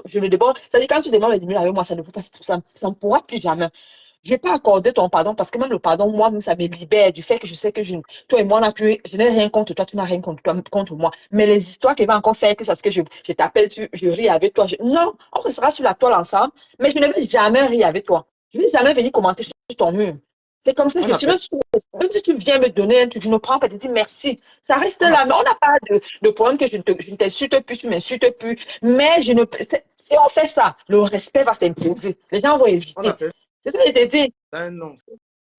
Je ne déborde. C'est-à-dire, quand tu demandes les limites avec moi, ça ne peut pas, ça ne pourra plus jamais. Je n'ai pas accordé ton pardon parce que même le pardon, moi, ça me libère du fait que je sais que toi et moi, je n'ai rien contre toi, tu n'as rien contre moi. Mais les histoires qui vont encore faire que c'est ce que je t'appelle, je ris avec toi. Non, on restera sur la toile ensemble, mais je ne vais jamais rire avec toi. Je ne vais jamais venir commenter sur ton mur. C'est comme ça que On je suis. appelle, Même si tu viens me donner un truc, je ne prends pas, je te dis merci. Ça reste on là. appelle, Mais on n'a pas de problème que je ne t'insulte plus, tu ne m'insultes plus. Mais je ne, si on fait ça, le respect va s'imposer. Les gens vont on éviter. appelle C'est ça que je te dis. ça un nom.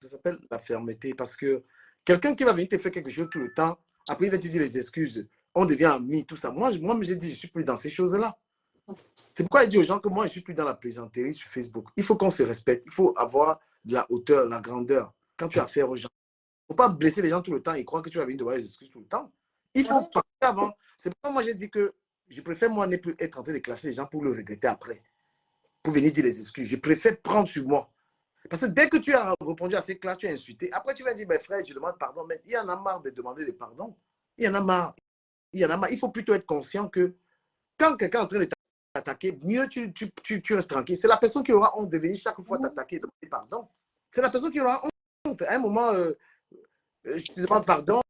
Ça s'appelle la fermeté. Parce que quelqu'un qui va venir te faire quelque chose tout le temps, après il va te dire les excuses, on devient amis, tout ça. Moi, j'ai dit, je ne suis plus dans ces choses-là. C'est pourquoi il dit aux gens que moi, je ne suis plus dans la plaisanterie sur Facebook. Il faut qu'on se respecte. Il faut avoir de la hauteur, de la grandeur. Quand tu as affaire aux gens, il ne faut pas blesser les gens tout le temps et croire que tu vas venir devoir les excuses tout le temps. Il faut parler avant. C'est pourquoi moi, j'ai dit que je préfère, moi, ne plus être en train de clasher les gens pour le regretter après, pour venir dire les excuses. Je préfère prendre sur moi. Parce que dès que tu as répondu à ces classes, tu as insulté. Après, tu vas dire, ben, frère, je demande pardon. Mais il y en a marre de demander des pardons. Il y en a marre. Il y en a marre. Il faut plutôt être conscient que quand quelqu'un est en train de t'attaquer, mieux tu restes tranquille. C'est la personne qui aura honte de venir chaque fois t'attaquer et demander pardon. C'est la personne qui aura honte. À un moment, je te demande pardon,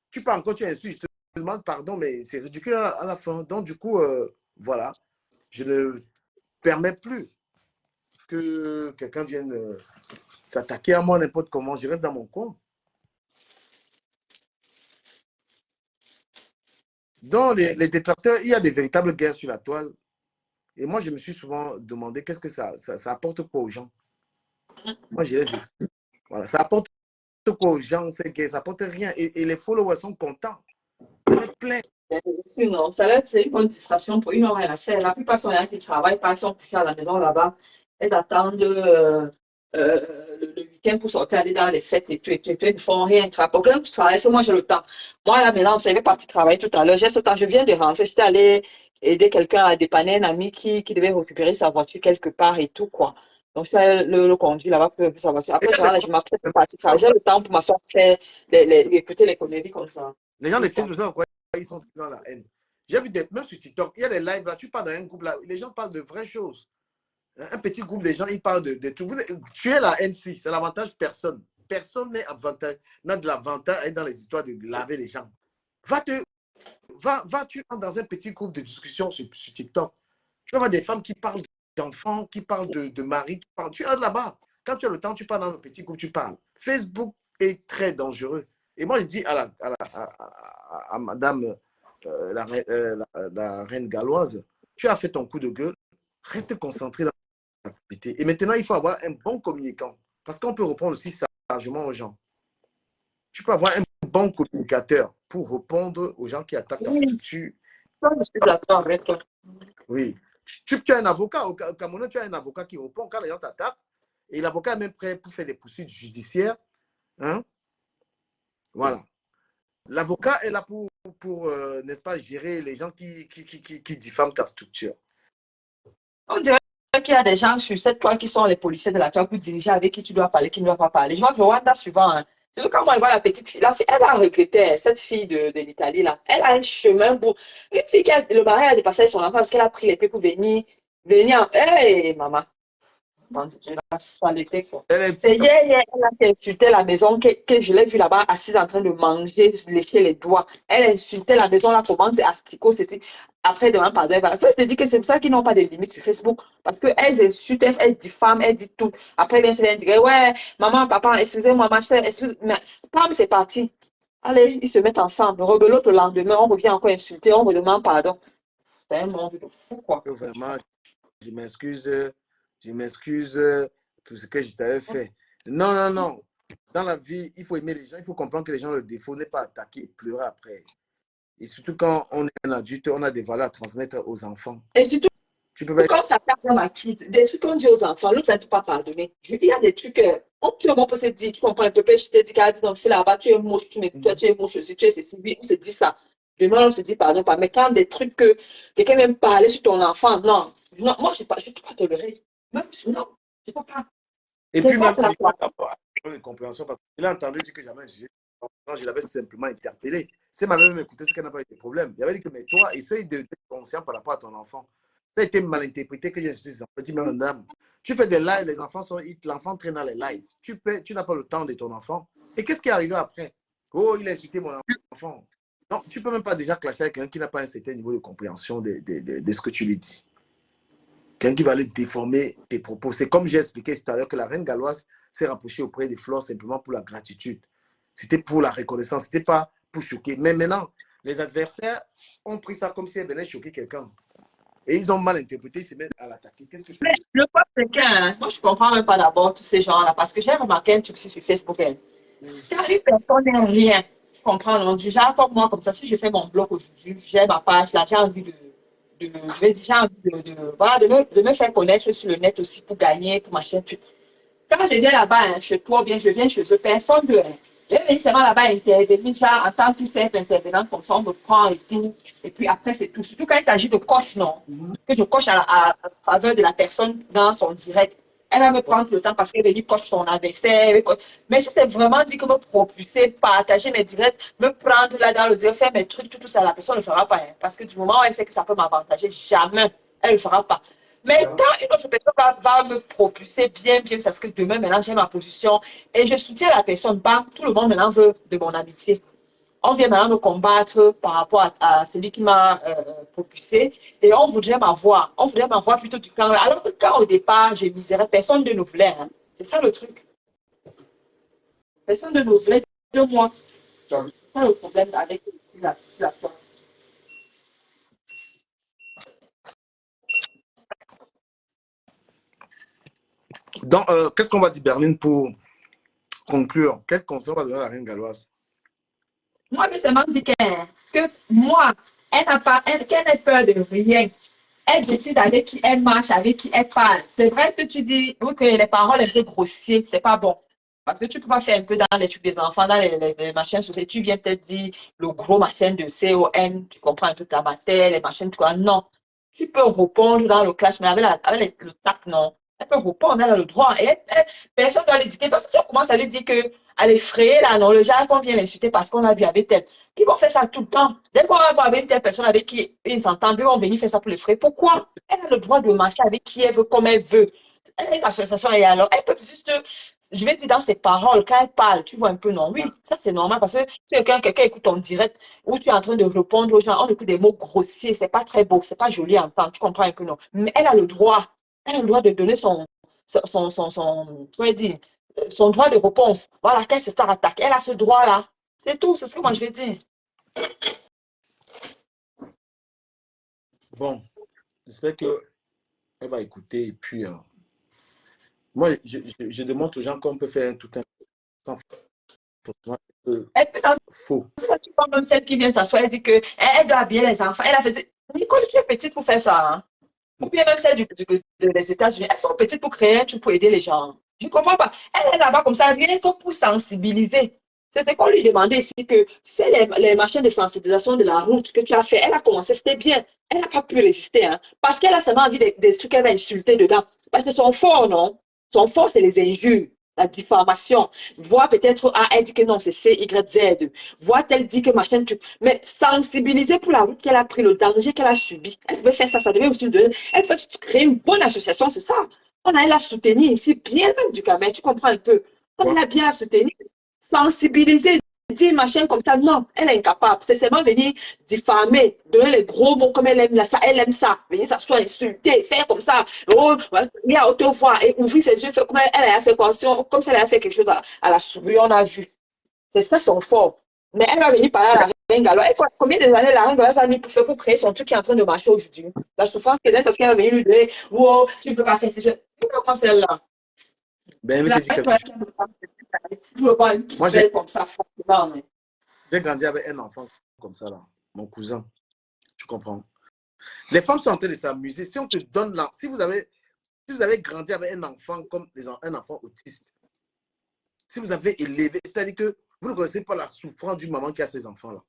tu pars encore, tu insultes, je te demande pardon, mais c'est ridicule à la fin. Donc, du coup, voilà, je ne permets plus que quelqu'un vienne s'attaquer à moi n'importe comment. Je reste dans mon coin. Dans les détracteurs, il y a des véritables guerres sur la toile. Et moi, je me suis souvent demandé qu'est-ce que ça apporte quoi aux gens. Moi, je les explique. Voilà, ça apporte quoi aux gens, ces guerres, ça apporte rien. Et les followers sont contents. Ça les plaît. Non, c'est une bonne distraction pour une heure à faire. La plupart sont là qui travaillent, pas, ils sont couchés à la maison là-bas. Elles attendent le week-end pour sortir, aller dans les fêtes et tout, et tout, et tout. Ils ne font rien. Ils travaillent. Aucun qui travaille, c'est moi, j'ai le temps. Moi, là, maintenant, vous savez, parti travailler tout à l'heure. J'ai ce temps, je viens de rentrer. J'étais allée aider quelqu'un à dépanner un ami qui devait récupérer sa voiture quelque part et tout, quoi. Donc, je suis allée le conduire là-bas pour sa voiture. Et Après, il y a des je m'apprête pour partir travailler. J'ai le temps pour m'asseoir, faire écouter les conneries comme ça. les gens, les Facebook, ils sont dans la haine. J'ai vu même sur TikTok, il y a des lives là, tu parles dans un groupe là, les gens parlent de vraies choses. Un petit groupe de gens, ils parlent de tout. Tu es la NC, c'est l'avantage personne. Personne n'a de l'avantage à être dans les histoires de laver les gens. Tu entres dans un petit groupe de discussion sur TikTok. Tu vas voir des femmes qui parlent d'enfants, qui parlent de mari, tu es là-bas. Quand tu as le temps, tu parles dans un petit groupe, tu parles. Facebook est très dangereux. Et moi, je dis à madame la reine galloise, tu as fait ton coup de gueule, reste concentré dans l'activité. Et maintenant, il faut avoir un bon communicant. Parce qu'on peut répondre aussi sagement aux gens. Tu peux avoir un bon communicateur pour répondre aux gens qui attaquent ta structure. Je suis d'accord avec toi. Oui. Tu as un avocat. Au Cameroun, tu as un avocat qui répond quand les gens t'attaquent. Et l'avocat est même prêt pour faire des poursuites judiciaires. Hein? Voilà. L'avocat est là pour n'est-ce pas, gérer les gens qui diffament ta structure. On dirait qu'il y a des gens sur cette toile qui sont les policiers de la toile pour diriger avec qui tu dois parler, qui ne doit pas parler. Je vois le Rwanda suivant. Hein. Quand moi, je vois la petite fille, elle a regretté, cette fille de l'Italie, là. Elle a un chemin pour. Une fille qui a le mari a dépassé son enfant parce qu'elle a pris l'épée pour venir. Hey, maman. C'est hier, elle a insulté la maison que je l'ai vue là-bas assise en train de manger, lécher les doigts. Elle insultait la maison là, comment c'est asticot, c'est après demain, pardon. Ça, je te dis que c'est pour ça qu'ils n'ont pas de limites sur Facebook. Parce qu'elles insultent, elles diffament, elles disent tout. Après, bien, c'est dire, ouais, maman, papa, excusez-moi, ma chère, excusez-moi. Pam, c'est parti. Allez, ils se mettent ensemble. Rebelote le lendemain, on revient encore insulter, on redemande pardon. C'est un monde de fou, quoi. Vraiment, je m'excuse pour ce que je t'avais fait. Non, non, non. Dans la vie, il faut aimer les gens, il faut comprendre que les gens, le défaut n'est pas attaquer et pleurer après. Et surtout quand on est un adulte, on a des valeurs à transmettre aux enfants. Et surtout, tu peux pas... comme ça perd ma quitte, des trucs qu'on dit aux enfants, l'autre ne peut pas pardonner. Je dis, il y a des trucs, on peut se dire, tu comprends un peu, je te dis, quand tu fais là-bas, tu es moche, toi, tu es moche aussi, tu es ceci, oui, on se dit ça. Demain, on se dit, pardon, pas. Mais quand des trucs que quelqu'un vient parler sur ton enfant, non, non moi, je ne peux pas tolérer. Même, non, je ne peux pas. Et puis même, il compréhension parce qu'il a entendu dire que j'avais jugé. Je l'avais simplement interpellé. C'est ma même écouté, c'est qu'elle n'a pas eu de problème. Il avait dit que, mais toi, essaye d'être conscient par rapport à ton enfant. Ça a été mal interprété que j'ai dit, dit, madame, Tu fais des lives, les enfants sont hits, l'enfant traîne dans les lives. Tu n'as pas le temps de ton enfant. Et qu'est-ce qui est arrivé après? Oh, il a insulté mon enfant. Non, tu ne peux même pas déjà clasher avec quelqu'un qui n'a pas un certain niveau de compréhension de ce que tu lui dis. Quelqu'un qui va aller déformer tes propos. C'est comme j'ai expliqué tout à l'heure que la reine galloise s'est rapprochée auprès des Flores simplement pour la gratitude. C'était pour la reconnaissance, ce n'était pas pour choquer. Mais maintenant, les adversaires ont pris ça comme si elles venaient choquer quelqu'un. Et ils ont mal interprété, ils se mettent à l'attaquer. Qu'est-ce que c'est? Mais le problème, c'est que moi, je ne comprends même pas d'abord tous ces gens-là, parce que j'ai remarqué un truc sur Facebook. Quand une personne n'est rien, je comprends, donc, du genre comme moi, comme ça, si je fais mon blog aujourd'hui, j'ai ma page, là, j'ai envie je vais dire, j'ai envie voilà, de me faire connaître sur le net aussi pour gagner, pour ma chaîne. Quand je viens là-bas, hein, chez toi, ou bien je viens chez eux, personne de. Je vais seulement là-bas intervenir, genre, en tant que cette intervenante, comme ça, on me prend et tout. Et puis après, c'est tout. Surtout quand il s'agit de coach, non. Que je coche à faveur de la personne dans son direct. Elle va me prendre le temps parce qu'elle veut dire coach son adversaire. Mais si c'est vraiment dit que me propulser, partager mes directs, me prendre là dans le direct, faire mes trucs, tout ça, la personne ne le fera pas. Hein. Parce que du moment où elle sait que ça peut m'avantager, jamais elle ne le fera pas. Mais quand une autre personne va me propulser bien, parce que demain, maintenant, j'ai ma position et je soutiens la personne, bam, tout le monde maintenant veut de mon amitié. On vient maintenant me combattre par rapport à celui qui m'a propulsé et on voudrait m'avoir. On voudrait m'avoir plutôt du camp. Alors que quand au départ, je misérais, personne ne nous voulait. Hein. C'est ça le truc. Personne ne nous voulait de moi. C'est ça le problème avec la situation. Donc, qu'est-ce qu'on va dire, Berline, pour conclure? Quel conseil on va donner à la reine galloise? Moi, je seulement dit que moi, elle n'a pas, qu'elle n'ait peur de rien. Elle décide avec qui elle marche, avec qui elle parle. C'est vrai que tu dis oui, que les paroles un peu grossières, c'est pas bon. Parce que tu peux pas faire un peu dans les trucs des enfants, dans les machines sociales. Tu viens peut-être dire le gros machin de CON, tu comprends un peu ta matière, les machines, tu vois. Non. Tu peux répondre dans le clash, mais avec le tact, non. Elle peut répondre, elle a le droit. Et personne ne doit l'éduquer. Parce que si on commence à lui dire que, à l'effrayer, là, non, le genre qu'on vient l'insulter parce qu'on a vu avec elle. Qui vont faire ça tout le temps. Dès qu'on va voir avec une telle personne avec qui ils s'entendent, ils vont venir faire ça pour l'effrayer. Pourquoi? Elle a le droit de marcher avec qui elle veut, comme elle veut. Elle est une association et alors, elle peut juste, je vais dire dans ses paroles, quand elle parle, tu vois un peu, non, oui, ça c'est normal parce que si quelqu'un écoute ton direct où tu es en train de répondre aux gens, on écoute des mots grossiers, c'est pas très beau, c'est pas joli à entendre, tu comprends un peu, non. Mais elle a le droit de donner comment dire, son droit de réponse. Voilà, qu'elle se start attaque, elle a ce droit-là. C'est tout, c'est ce que moi je vais dire. Bon, j'espère qu'elle va écouter. Et puis, moi, je demande aux gens qu'on peut faire tout un sans faux. Tu vois, même celle qui vient s'asseoir, elle dit qu'elle doit habiller les enfants. Elle a fait. Nicole, tu es petite pour faire ça. Hein? Ou bien même celle des États-Unis. Elles sont petites pour créer un truc pour aider les gens. Je ne comprends pas. Elle est là-bas comme ça, rien que pour sensibiliser. C'est ce qu'on lui demandait ici, que fais les machines de sensibilisation de la route que tu as fait. Elle a commencé, c'était bien. Elle n'a pas pu résister. Hein, parce qu'elle a seulement envie des trucs qu'elle va insulter dedans. Parce que son fort, non? Son fort, c'est les injures, la diffamation. Voir peut-être, elle dit que non, c'est C, Y, Z. Voir elle dit que machin, truc. Mais sensibiliser pour la route qu'elle a pris, le danger qu'elle a subi. Elle devait faire ça, ça devait aussi lui donner. Elle peut créer une bonne association, c'est ça. On a la soutenir ici, bien même du Cameroun, tu comprends un peu. On a bien la soutenir, sensibiliser, dire machin comme ça. Non, elle est incapable. C'est seulement venir diffamer, donner les gros mots comme elle aime ça. Elle aime ça. Venir s'asseoir, insulter, faire comme ça. Oh, venir à haute voix et ouvrir ses yeux, faire comme elle a fait quoi, comme si elle a fait quelque chose à la souris, on a vu. C'est ça son fort. Mais elle va venir parler à la reine galloise. Combien d'années la reine galloise a mis pour créer son truc qui est en train de marcher aujourd'hui? La souffrance qu'elle a, parce qu'elle va venir lui dire, wow, tu ne peux pas faire ça. Je comprends celle-là. Ben, La reine galloise, je veux pas une belle comme ça, forcément. J'ai grandi avec un enfant comme ça, là, mon cousin. Tu comprends? Les femmes sont en train de s'amuser. Si on te donne là, si vous avez grandi avec un enfant comme un enfant autiste, si vous avez élevé, c'est-à-dire que vous ne connaissez pas la souffrance d'une maman qui a ses enfants-là.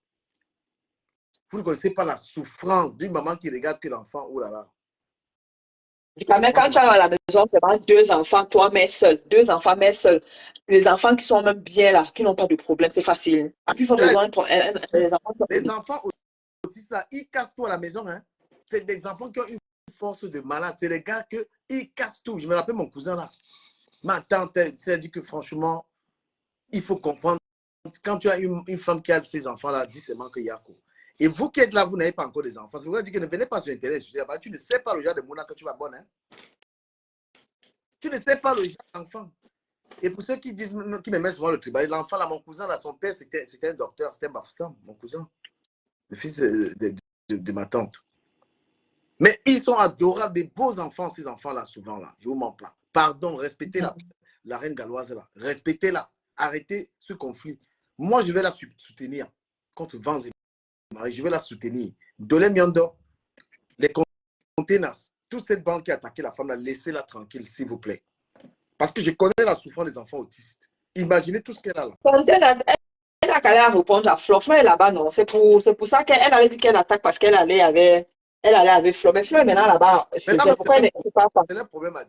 Vous ne connaissez pas la souffrance d'une maman qui regarde que l'enfant, oh là là. Même quand tu arrives à la maison, tu as deux enfants, toi, mère seule. Deux enfants, mère seule. Les enfants qui sont même bien là, qui n'ont pas de problème, c'est facile. Et puis, il faut besoin pour les enfants autistes là, ils cassent tout à la maison. Hein. C'est des enfants qui ont une force de malade. C'est les gars qui cassent tout. Je me rappelle mon cousin là. Ma tante, elle a dit que franchement, il faut comprendre. Quand tu as une femme qui a ses enfants là, dis seulement qu'il y a quoi. Et vous qui êtes là, vous n'avez pas encore des enfants. C'est pour ça que je dis que ne venez pas sur Internet. Tu ne sais pas le genre de mouna que tu vas bonne. Hein? Tu ne sais pas le genre d'enfant. Et pour ceux qui disent, qui me mettent souvent le tribal, l'enfant là, mon cousin là, son père, c'était un docteur, c'était un Bafoussam, mon cousin, le fils de ma tante. Mais ils sont adorables, des beaux enfants, ces enfants-là, souvent là. Je ne vous mens pas. Pardon, respectez la reine galloise là. Respectez-la. Arrêtez ce conflit. Moi, je vais la soutenir contre vents et marées. Je vais la soutenir. Dolé Miondo, les containers, toute cette bande qui a attaqué la femme, là, laissez-la tranquille, s'il vous plaît. Parce que je connais la souffrance des enfants autistes. Imaginez tout ce qu'elle a là. Elle a qu'à aller répondre à Flo. Flo est là-bas, non. C'est pour ça qu'elle avait dit qu'elle attaque parce qu'elle allait avec Flo. Mais Flo est maintenant là-bas. Pourquoi elle n'est pas? C'est un problème à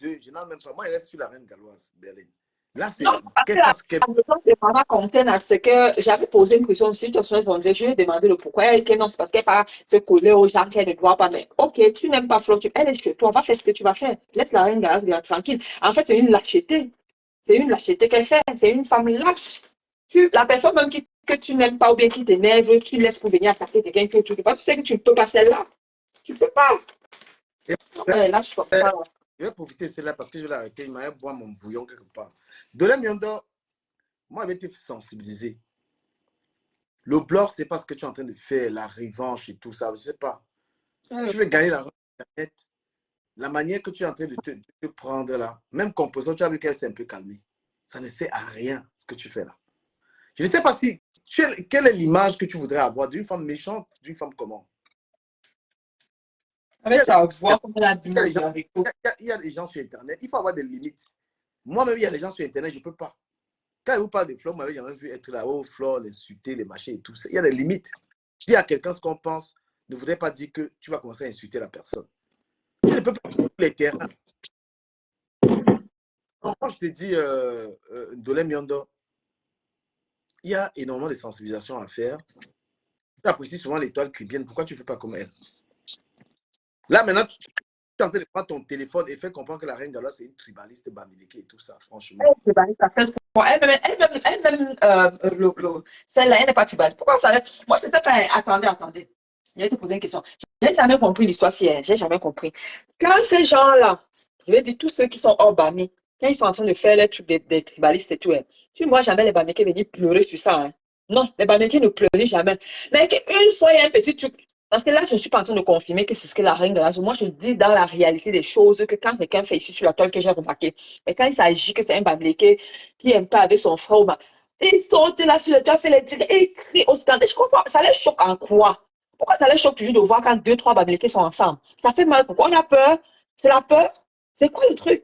deux. Je n'en même pas. Moi, elle reste sur la reine galloise, Berlin. Là, c'est Non, parce que c'est que j'avais posé une question aussi, je lui ai demandé le pourquoi. Elle dit non, c'est parce qu'elle va se coller aux gens qu'elle ne doit pas. Mais ok, tu n'aimes pas Flo, elle est chez toi, va faire ce que tu vas faire. Laisse la reine galloise tranquille. En fait, c'est une lâcheté. C'est une lâcheté qu'elle fait. C'est une femme lâche. La personne même que tu n'aimes pas ou bien qui t'énerve, tu laisses pour venir attaquer quelqu'un que tu ne peux pas. Tu sais que tu ne peux pas celle-là. Tu ne peux pas. Ouais, lâche comme ça. Je vais profiter de cela parce que je vais l'arrêter. Il m'a boire mon bouillon quelque part. Dolé Miondo, moi, j'avais été sensibilisé. Le blog, c'est pas ce que tu es en train de faire, la revanche et tout ça. Je ne sais pas. Tu veux gagner la Internet. La manière que tu es en train de te prendre là, même composant, tu as vu qu'elle s'est un peu calmée. Ça ne sert à rien ce que tu fais là. Je ne sais pas si. Quelle est l'image que tu voudrais avoir d'une femme méchante, d'une femme comment? Avec sa voix, comme elle a dit, il y a des gens sur Internet, il faut avoir des limites. Moi-même, il y a des gens sur Internet, je ne peux pas. Quand je vous parle de Flo, moi, j'ai jamais vu être là, oh, Flo, l'insulter, les machins et tout ça. Il y a des limites. Dire à quelqu'un ce qu'on pense ne voudrait pas dire que tu vas commencer à insulter la personne. Tu ne peux pas les terrains. Quand je te dis, Dolé Miondo, il y a énormément de sensibilisation à faire. Tu apprécies souvent l'étoile cribienne. Pourquoi tu ne fais pas comme elle? Là, maintenant, tu es en train de prendre ton téléphone et faire comprendre que la reine Galloise, c'est une tribaliste bamileke et tout ça, franchement. Elle-même, celle-là, elle n'est pas tribaliste. Pourquoi ça? Moi, c'était pas. Attendez. Je vais te poser une question. Je n'ai jamais compris l'histoire si elle. J'ai jamais compris. Quand ces gens-là, je vais dire tous ceux qui sont hors Bami, quand ils sont en train de faire les trucs des tribalistes et tout, tu ne vois jamais les Bamileke venir pleurer sur ça. Non, les Bamileke ne pleurent jamais. Mais qu'une fois, il y a un petit truc. Parce que là, je ne suis pas en train de confirmer que c'est ce que la reine de la zone. Moi, je dis dans la réalité des choses que quand quelqu'un fait ici sur la toile que j'ai remarqué, mais quand il s'agit que c'est un Bamileke qui n'aime pas avec son frère, il saute là sur le toit, fait les tirs et il crie au scandale. Je comprends, ça les choque en quoi? Pourquoi ça les choque toujours de voir quand deux, trois Bamileke sont ensemble? Ça fait mal. Pourquoi on a peur? C'est la peur? C'est quoi le truc?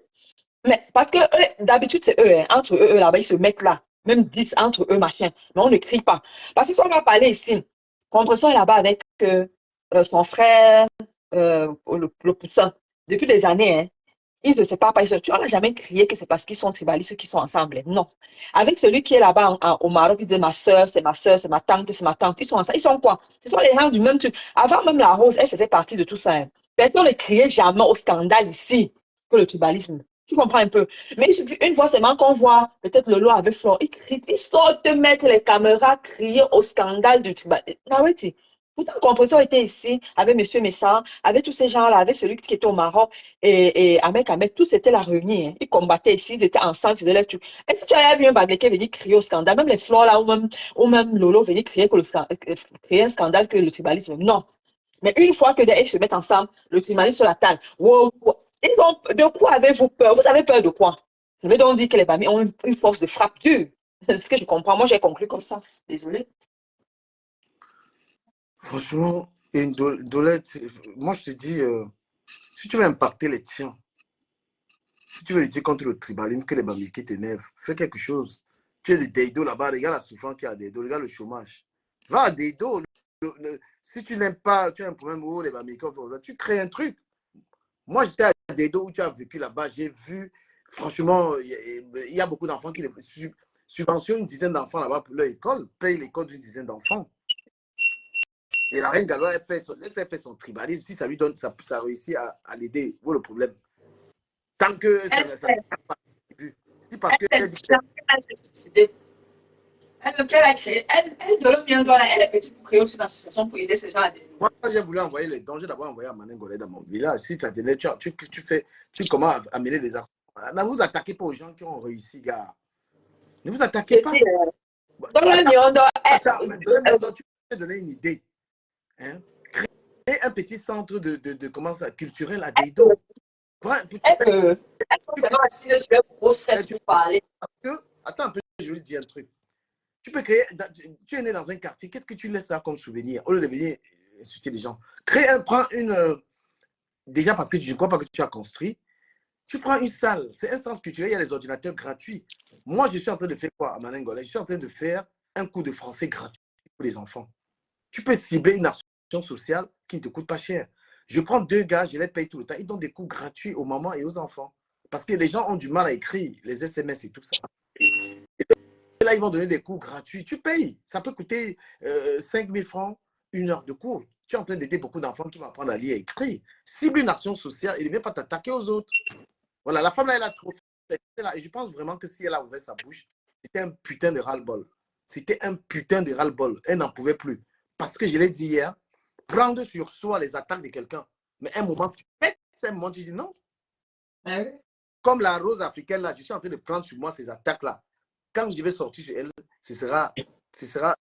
Mais parce que d'habitude, c'est eux, entre eux, là-bas, ils se mettent là. Même 10 entre eux, machin. Mais on ne crie pas. Parce que si on va parler ici, Contreson est là-bas avec son frère, le poussin, depuis des années, hein, ils ne se séparent pas. Tu n'as jamais crié que c'est parce qu'ils sont tribalistes qu'ils sont ensemble. Non. Avec celui qui est là-bas au Maroc, il dit ma soeur, c'est ma tante, c'est ma tante. Ils sont ensemble. Ils sont quoi? Ce sont les gens du même truc. Avant même la Rose, elle faisait partie de tout ça. Hein. Personne ne criait jamais au scandale ici que le tribalisme. Tu comprends un peu? Mais une fois seulement qu'on voit peut-être le lot avec Flore, ils sortent de mettre les caméras, crier au scandale du tribalisme. Ah ouais, pourtant, le compositeur était ici avec M. Messant, avec tous ces gens-là, avec celui qui était au Maroc et Ahmed, tous étaient là réunis. Hein. Ils combattaient ici, ils étaient ensemble, ils faisaient les trucs. Est-ce que tu as vu un Babeke venir crier au scandale? Même les Flore là, ou même Lolo venir crier un scandale que le tribalisme? Non. Mais une fois que ils se mettent ensemble, le tribalisme sur la table, wow, wow. De quoi avez-vous peur? Vous avez peur de quoi? Ça veut donc dire que les Bamis ont une force de frappe dure. C'est ce que je comprends. Moi, j'ai conclu comme ça. Désolée. Franchement, Dolette, moi je te dis, si tu veux impacter les tiens, si tu veux lutter contre le tribalisme, que les Bamileke t'énervent, fais quelque chose. Tu es des Deido là-bas, regarde la souffrance qu'il y a à Deido, regarde le chômage. Va à Deido. Si tu n'aimes pas, tu as un problème où les Bamileke, tu crées un truc. Moi, j'étais à Deido où tu as vécu là-bas, j'ai vu, franchement, il y a beaucoup d'enfants qui subventionnent une dizaine d'enfants là-bas pour leur école, payent l'école d'une dizaine d'enfants. Et la reine Galois, elle fait son tribalisme. Si ça lui donne, ça réussit à l'aider. Où est le problème? Tant que ça Elle ne fait, pas au début. C'est parce que elle elle dit que jamais elle se suicider. Elle a créé, elle de le bien, elle est petite pour créer aussi une association pour aider ces gens à dénouer. moi, j'ai voulu envoyer les dons. J'ai d'abord envoyé à Manin Golé dans mon village. Si ça tenait, tu commences à mêler des actions. Ne vous attaquez pas aux gens qui ont réussi, gars. Ne vous attaquez Je pas. dis, dans le Attends, Miondo, tu peux te donner une idée. Hein? Créer un petit centre comment ça, culturel à Deido. elles sont seulement assises sur une grosse fesse pour parler. Attends un peu, je vais te dire un truc. Tu peux créer, tu es né dans un quartier, qu'est-ce que tu laisses là comme souvenir? Au lieu de venir insulter les gens. Prends déjà parce que je ne crois pas que tu as construit, tu prends une salle, c'est un centre culturel, il y a les ordinateurs gratuits. Moi, je suis en train de faire quoi à Maningolais? Je suis en train de faire un cours de français gratuit pour les enfants. Tu peux cibler une action sociale qui ne te coûte pas cher. Je prends 2 gars, je les paye tout le temps. Ils donnent des cours gratuits aux mamans et aux enfants. Parce que les gens ont du mal à écrire les SMS et tout ça. Et là, ils vont donner des cours gratuits. Tu payes. Ça peut coûter 5 000 francs, 1 heure de cours. Tu es en train d'aider beaucoup d'enfants qui vont apprendre à lire et écrire. Cible une action sociale et ne viens pas t'attaquer aux autres. Voilà, la femme là, elle a trop fait. Et je pense vraiment que si elle a ouvert sa bouche, c'était un putain de ras-le-bol. C'était un putain de ras-le-bol. Elle n'en pouvait plus. Parce que je l'ai dit hier, prendre sur soi les attaques de quelqu'un. Mais un moment, tu pètes, c'est un moment, tu dis non. Ah oui. Comme la rose africaine là, je suis en train de prendre sur moi ces attaques-là. Quand je vais sortir sur elle, ce sera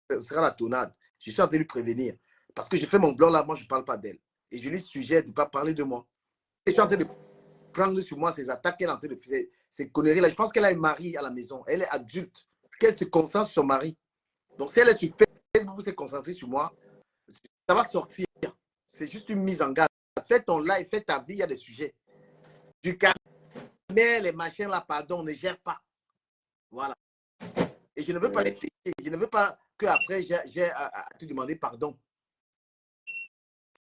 la tonade. Je suis en train de lui prévenir. Parce que j'ai fait mon blog là, moi je ne parle pas d'elle. Et je lui suggère de ne pas parler de moi. Et je suis en train de prendre sur moi ces attaques qu'elle est en train de faire, ces conneries là. Je pense qu'elle a un mari à la maison. Elle est adulte. Qu'elle se concentre sur son mari. Donc si elle est sur Facebook, s'est concentrée sur moi, ça va sortir. C'est juste une mise en garde. Fais ton live, fais ta vie, il y a des sujets. Du carnet, les machins là, pardon, on ne gère pas. Voilà. Et je ne veux pas les pécher. Je ne veux pas qu'après, j'ai à te demander pardon.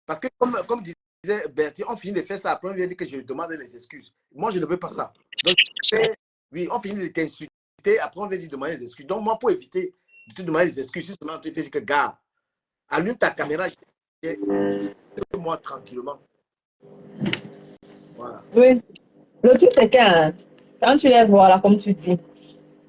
Parce que comme disait Bertie, on finit de faire ça. Après, on vient dire que je demande les excuses. Moi, je ne veux pas ça. Donc, oui, on finit de t'insulter. Après, on vient dire demander les excuses. Donc, moi, pour éviter de te demander les excuses, justement, tu te dis que, gars, allume ta caméra, moi tranquillement. Voilà. Oui. Le truc, c'est que quand tu les vois là, comme tu dis,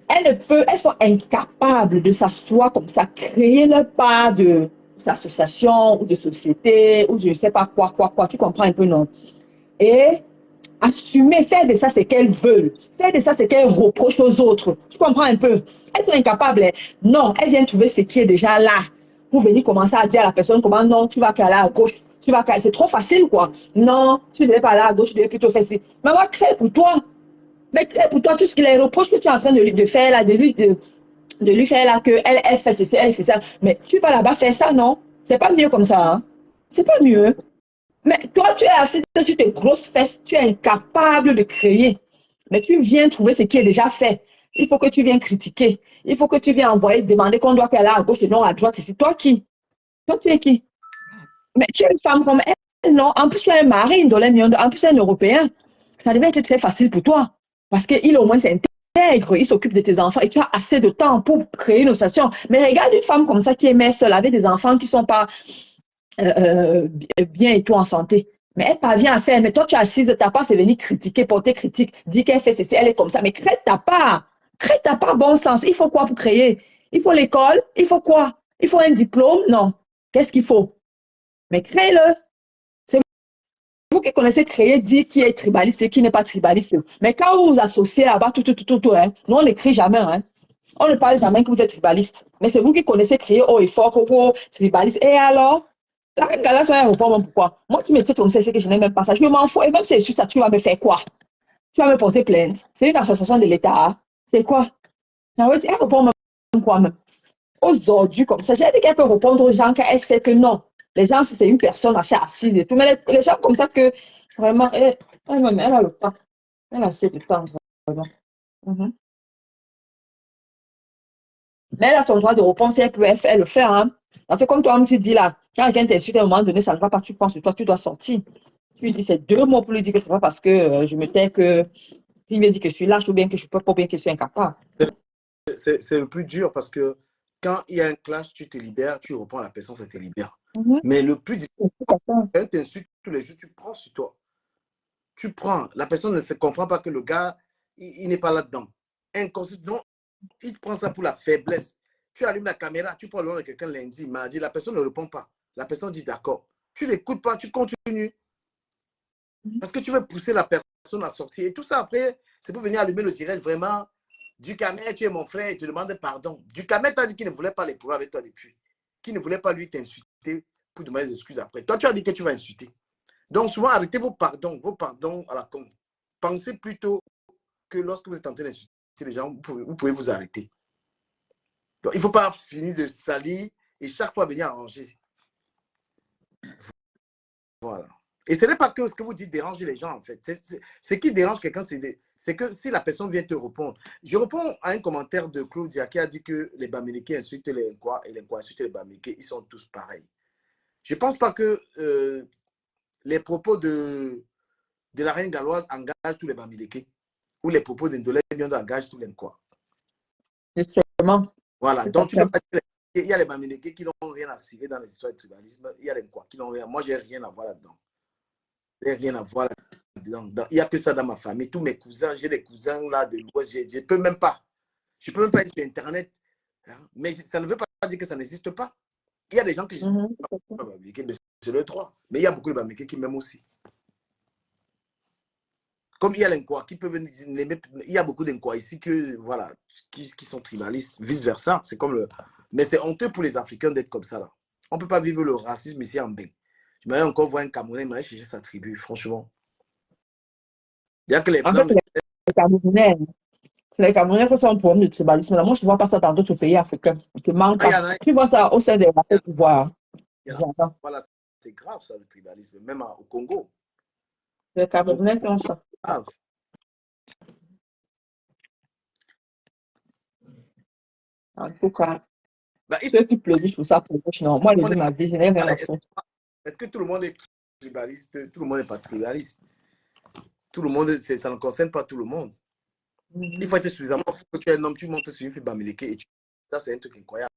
elles sont incapables de s'asseoir comme ça, créer leur part d'association ou de société ou je ne sais pas quoi. Tu comprends un peu, non? Et assumer, faire de ça ce qu'elles veulent, faire de ça ce qu'elles reprochent aux autres. Tu comprends un peu? Elles sont incapables. Non, elles viennent trouver ce qui est déjà là pour venir commencer à dire à la personne comment non, tu vas qu'aller à gauche. C'est trop facile, quoi. Non, tu ne devais pas aller à gauche, tu devais plutôt faire ci. Mais on va créer pour toi. Mais crée pour toi tout ce qu'il les reproche que tu es en train de faire là, de lui faire là, elle fait ceci, elle fait ça. Mais tu vas là-bas faire ça, non? C'est pas mieux comme ça, hein? C'est pas mieux. Mais toi, tu es assis sur tes grosses fesses, tu es incapable de créer. Mais tu viens trouver ce qui est déjà fait. Il faut que tu viennes critiquer. Il faut que tu viennes envoyer, demander qu'on doit qu'elle à gauche et non à droite. C'est toi qui? Toi, tu es qui? Mais tu es une femme comme elle, non? En plus, tu as un mari, en plus, un Européen. Ça devait être très facile pour toi. Parce qu'il au moins s'intègre, il s'occupe de tes enfants et tu as assez de temps pour créer une association. Mais regarde une femme comme ça qui est mère seule avec des enfants qui ne sont pas bien et tout en santé. Mais elle parvient à faire. Mais toi, tu es assise, ta part, c'est venir critiquer, porter critique, dire qu'elle fait ceci, elle est comme ça. Mais crée ta part. Crée ta part, bon sens. Il faut quoi pour créer? Il faut l'école? Il faut quoi? Il faut un diplôme? Non. Qu'est-ce qu'il faut? Mais crée-le. C'est vous qui connaissez créer, dire qui est tribaliste et qui n'est pas tribaliste. Mais quand vous vous associez là-bas, hein, nous, on n'écrit jamais. Hein. On ne parle jamais que vous êtes tribaliste. Mais c'est vous qui connaissez créer haut et fort que vous tribaliste. Et alors? La Gala, ça répond même pourquoi. Moi, tu me dis comme ça, c'est que je n'ai même pas ça. Je m'en fous. Et même si c'est sur ça, tu vas me faire quoi? Tu vas me porter plainte. C'est une association de l'État. C'est quoi? Elle répond même quoi même? Aux ordures comme ça. J'ai dit qu'elle peut répondre aux gens qu'elle sait que non. Les gens, c'est une personne assise et tout. Mais les gens comme ça que vraiment, elle a le temps. Elle a assez de temps. Vraiment. Mais elle a son droit de répondre si elle peut elle le faire. Hein. Parce que comme toi, tu dis là, quand quelqu'un t'insulte à un moment donné, ça ne va pas, tu penses que toi, tu dois sortir. Tu lui dis ces 2 mots pour lui dire que c'est pas parce que je me tais que il me dit que je suis lâche ou bien que je peux pas, ou bien que je suis incapable. C'est le plus dur parce que quand il y a un clash, tu te libères, tu reprends la personne, ça te libère. Mais le plus difficile, Tout à fait. quand tu insultes tous les jours, tu prends sur toi. Tu prends. La personne ne se comprend pas que le gars, il n'est pas là-dedans. Inconsciemment, il prend ça pour la faiblesse. Tu allumes la caméra, tu prends le nom de quelqu'un lundi, mardi, la personne ne répond pas. La personne dit d'accord. Tu n'écoutes pas, tu continues. Parce que tu veux pousser la personne à sortir. Et tout ça, après, c'est pour venir allumer le direct vraiment. Ducamet, tu es mon frère, il te demande pardon. Ducamet t'a dit qu'il ne voulait pas les pouvoir avec toi depuis. Qu'il ne voulait pas lui t'insulter pour demander des excuses après. Toi, tu as dit que tu vas insulter. Donc, souvent, arrêtez vos pardons à la con. Pensez plutôt que lorsque vous êtes en train d'insulter les gens, vous pouvez vous arrêter. Donc, il ne faut pas finir de salir et chaque fois venir arranger. Voilà. Et ce n'est pas que ce que vous dites déranger les gens, en fait. Ce qui dérange quelqu'un, c'est que si la personne vient te répondre. Je réponds à un commentaire de Claudia qui a dit que les Bamileke insultent les Nkwa et les Nkwa insultent les Bamileke. Ils sont tous pareils. Je ne pense pas que les propos de la reine galloise engagent tous les Bamileke ou les propos d'Indolé Biondo engagent tous les Nkwa. Justement. Voilà. Donc, tu ne peux pas dire qu'il y a les Bamileke qui n'ont rien à cirer dans les histoires de tribalisme. Il y a les Nkwa qui n'ont rien. Moi, je n'ai rien à voir là-dedans. Je n'ai rien à voir là-dedans. Il n'y a que ça dans ma famille. Tous mes cousins, j'ai des cousins là de l'Ouest. Je ne peux même pas. Je ne peux même pas être sur Internet. Hein? Mais ça ne veut pas dire que ça n'existe pas. Il y a des gens qui ne sont pas Bamileke, mais c'est le droit. Mais il y a beaucoup de Bamileke qui m'aiment aussi. Comme il y a les Nkwa qui peuvent il y a beaucoup d'Nkwa ici que, voilà, qui sont tribalistes, vice-versa. C'est comme le... Mais c'est honteux pour les Africains d'être comme ça, là. On ne peut pas vivre le racisme ici en bain. Je m'avais encore voir un Camerounais, il m'avait cherché sa tribu, franchement. Il y a que les En fait, Blancs... les Camerounais, font ça un problème de tribalisme. Moi, je ne vois pas ça dans d'autres pays africains. Tu manques pas. Tu vois ça au sein des rapports de pouvoir. Voilà, c'est grave ça, le tribalisme, même au Congo. Les Camerounais font ça. Grave. En tout cas, Bah, ceux qui pleurent pour ça, non. Moi, j'ai vu ma vie, je n'ai rien à faire. Est-ce que tout le monde est tribaliste? Tout le monde n'est pas tribaliste. Tout le monde, ça ne concerne pas tout le monde. Il faut être suffisamment fou que tu es un homme, tu montes sur une fille Bamileke et ça, c'est un truc incroyable.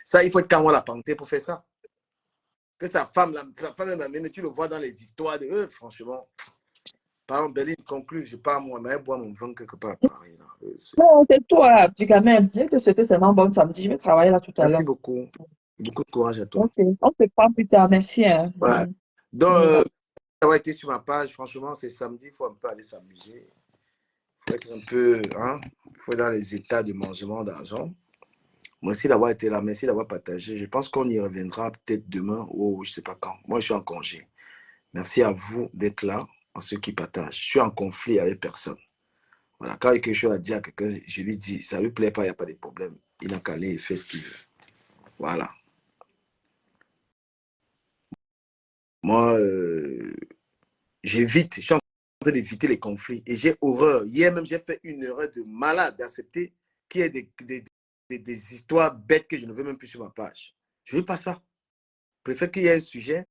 Ça, il faut être Kanwa la panthère pour faire ça. Que sa femme même, tu le vois dans les histoires de eux, franchement. Par exemple, Béline conclut, je pars moi, mais boire mon vin quelque part à Paris. Non, c'est toi, petit quand même. Je vais te souhaiter seulement bon samedi. Je vais travailler là tout à l'heure. Merci beaucoup. Beaucoup de courage à toi. Ok, on se prend plus tard. Merci. Hein. Ouais. Donc, avoir été sur ma page, franchement, c'est samedi, il faut un peu aller s'amuser. Il faut être un peu, hein, il faut être dans les états de mangement d'argent. Merci d'avoir été là, merci d'avoir partagé. Je pense qu'on y reviendra peut-être demain ou je ne sais pas quand. Moi, je suis en congé. Merci à vous d'être là, à ceux qui partagent. Je suis en conflit avec personne. Voilà, quand il y a quelque chose à dire à quelqu'un, je lui dis, ça ne lui plaît pas, il n'y a pas de problème. Il n'a qu'à aller, il fait ce qu'il veut. Voilà. Moi, j'évite, je suis en train d'éviter les conflits et j'ai horreur. Hier même, j'ai fait une erreur de malade d'accepter qu'il y ait des histoires bêtes que je ne veux même plus sur ma page. Je ne veux pas ça. Je préfère qu'il y ait un sujet.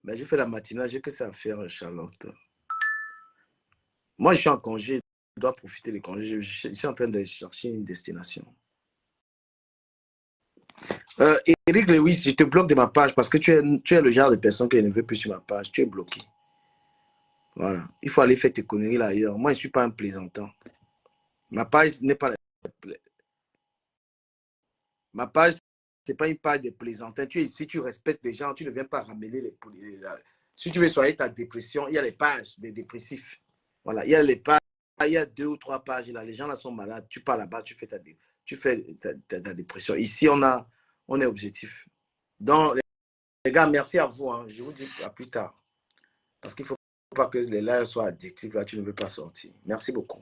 Mais j'ai fait la matinale, j'ai que ça à faire, Charlotte. Moi, je suis en congé, je dois profiter des congés. Je suis en train de chercher une destination. Eric Lewis, je te bloque de ma page parce que tu es le genre de personne que je ne veux plus sur ma page. Tu es bloqué. Voilà. Il faut aller faire tes conneries là ailleurs. Moi, je ne suis pas un plaisantant. Ma page n'est pas... Ma page, ce n'est pas une page de plaisantin. Tu es ici, tu respectes les gens, tu ne viens pas ramener les... Si tu veux soigner ta dépression, il y a les pages des dépressifs. Voilà, il y a les pages, il y a 2 ou 3 pages là. Les gens là sont malades. Tu pars là-bas, tu fais ta dépression. Ici, on est objectif. Donc, les gars, merci à vous. Hein. Je vous dis à plus tard. Parce qu'il ne faut pas que les lives soient addictifs. Là, tu ne veux pas sortir. Merci beaucoup.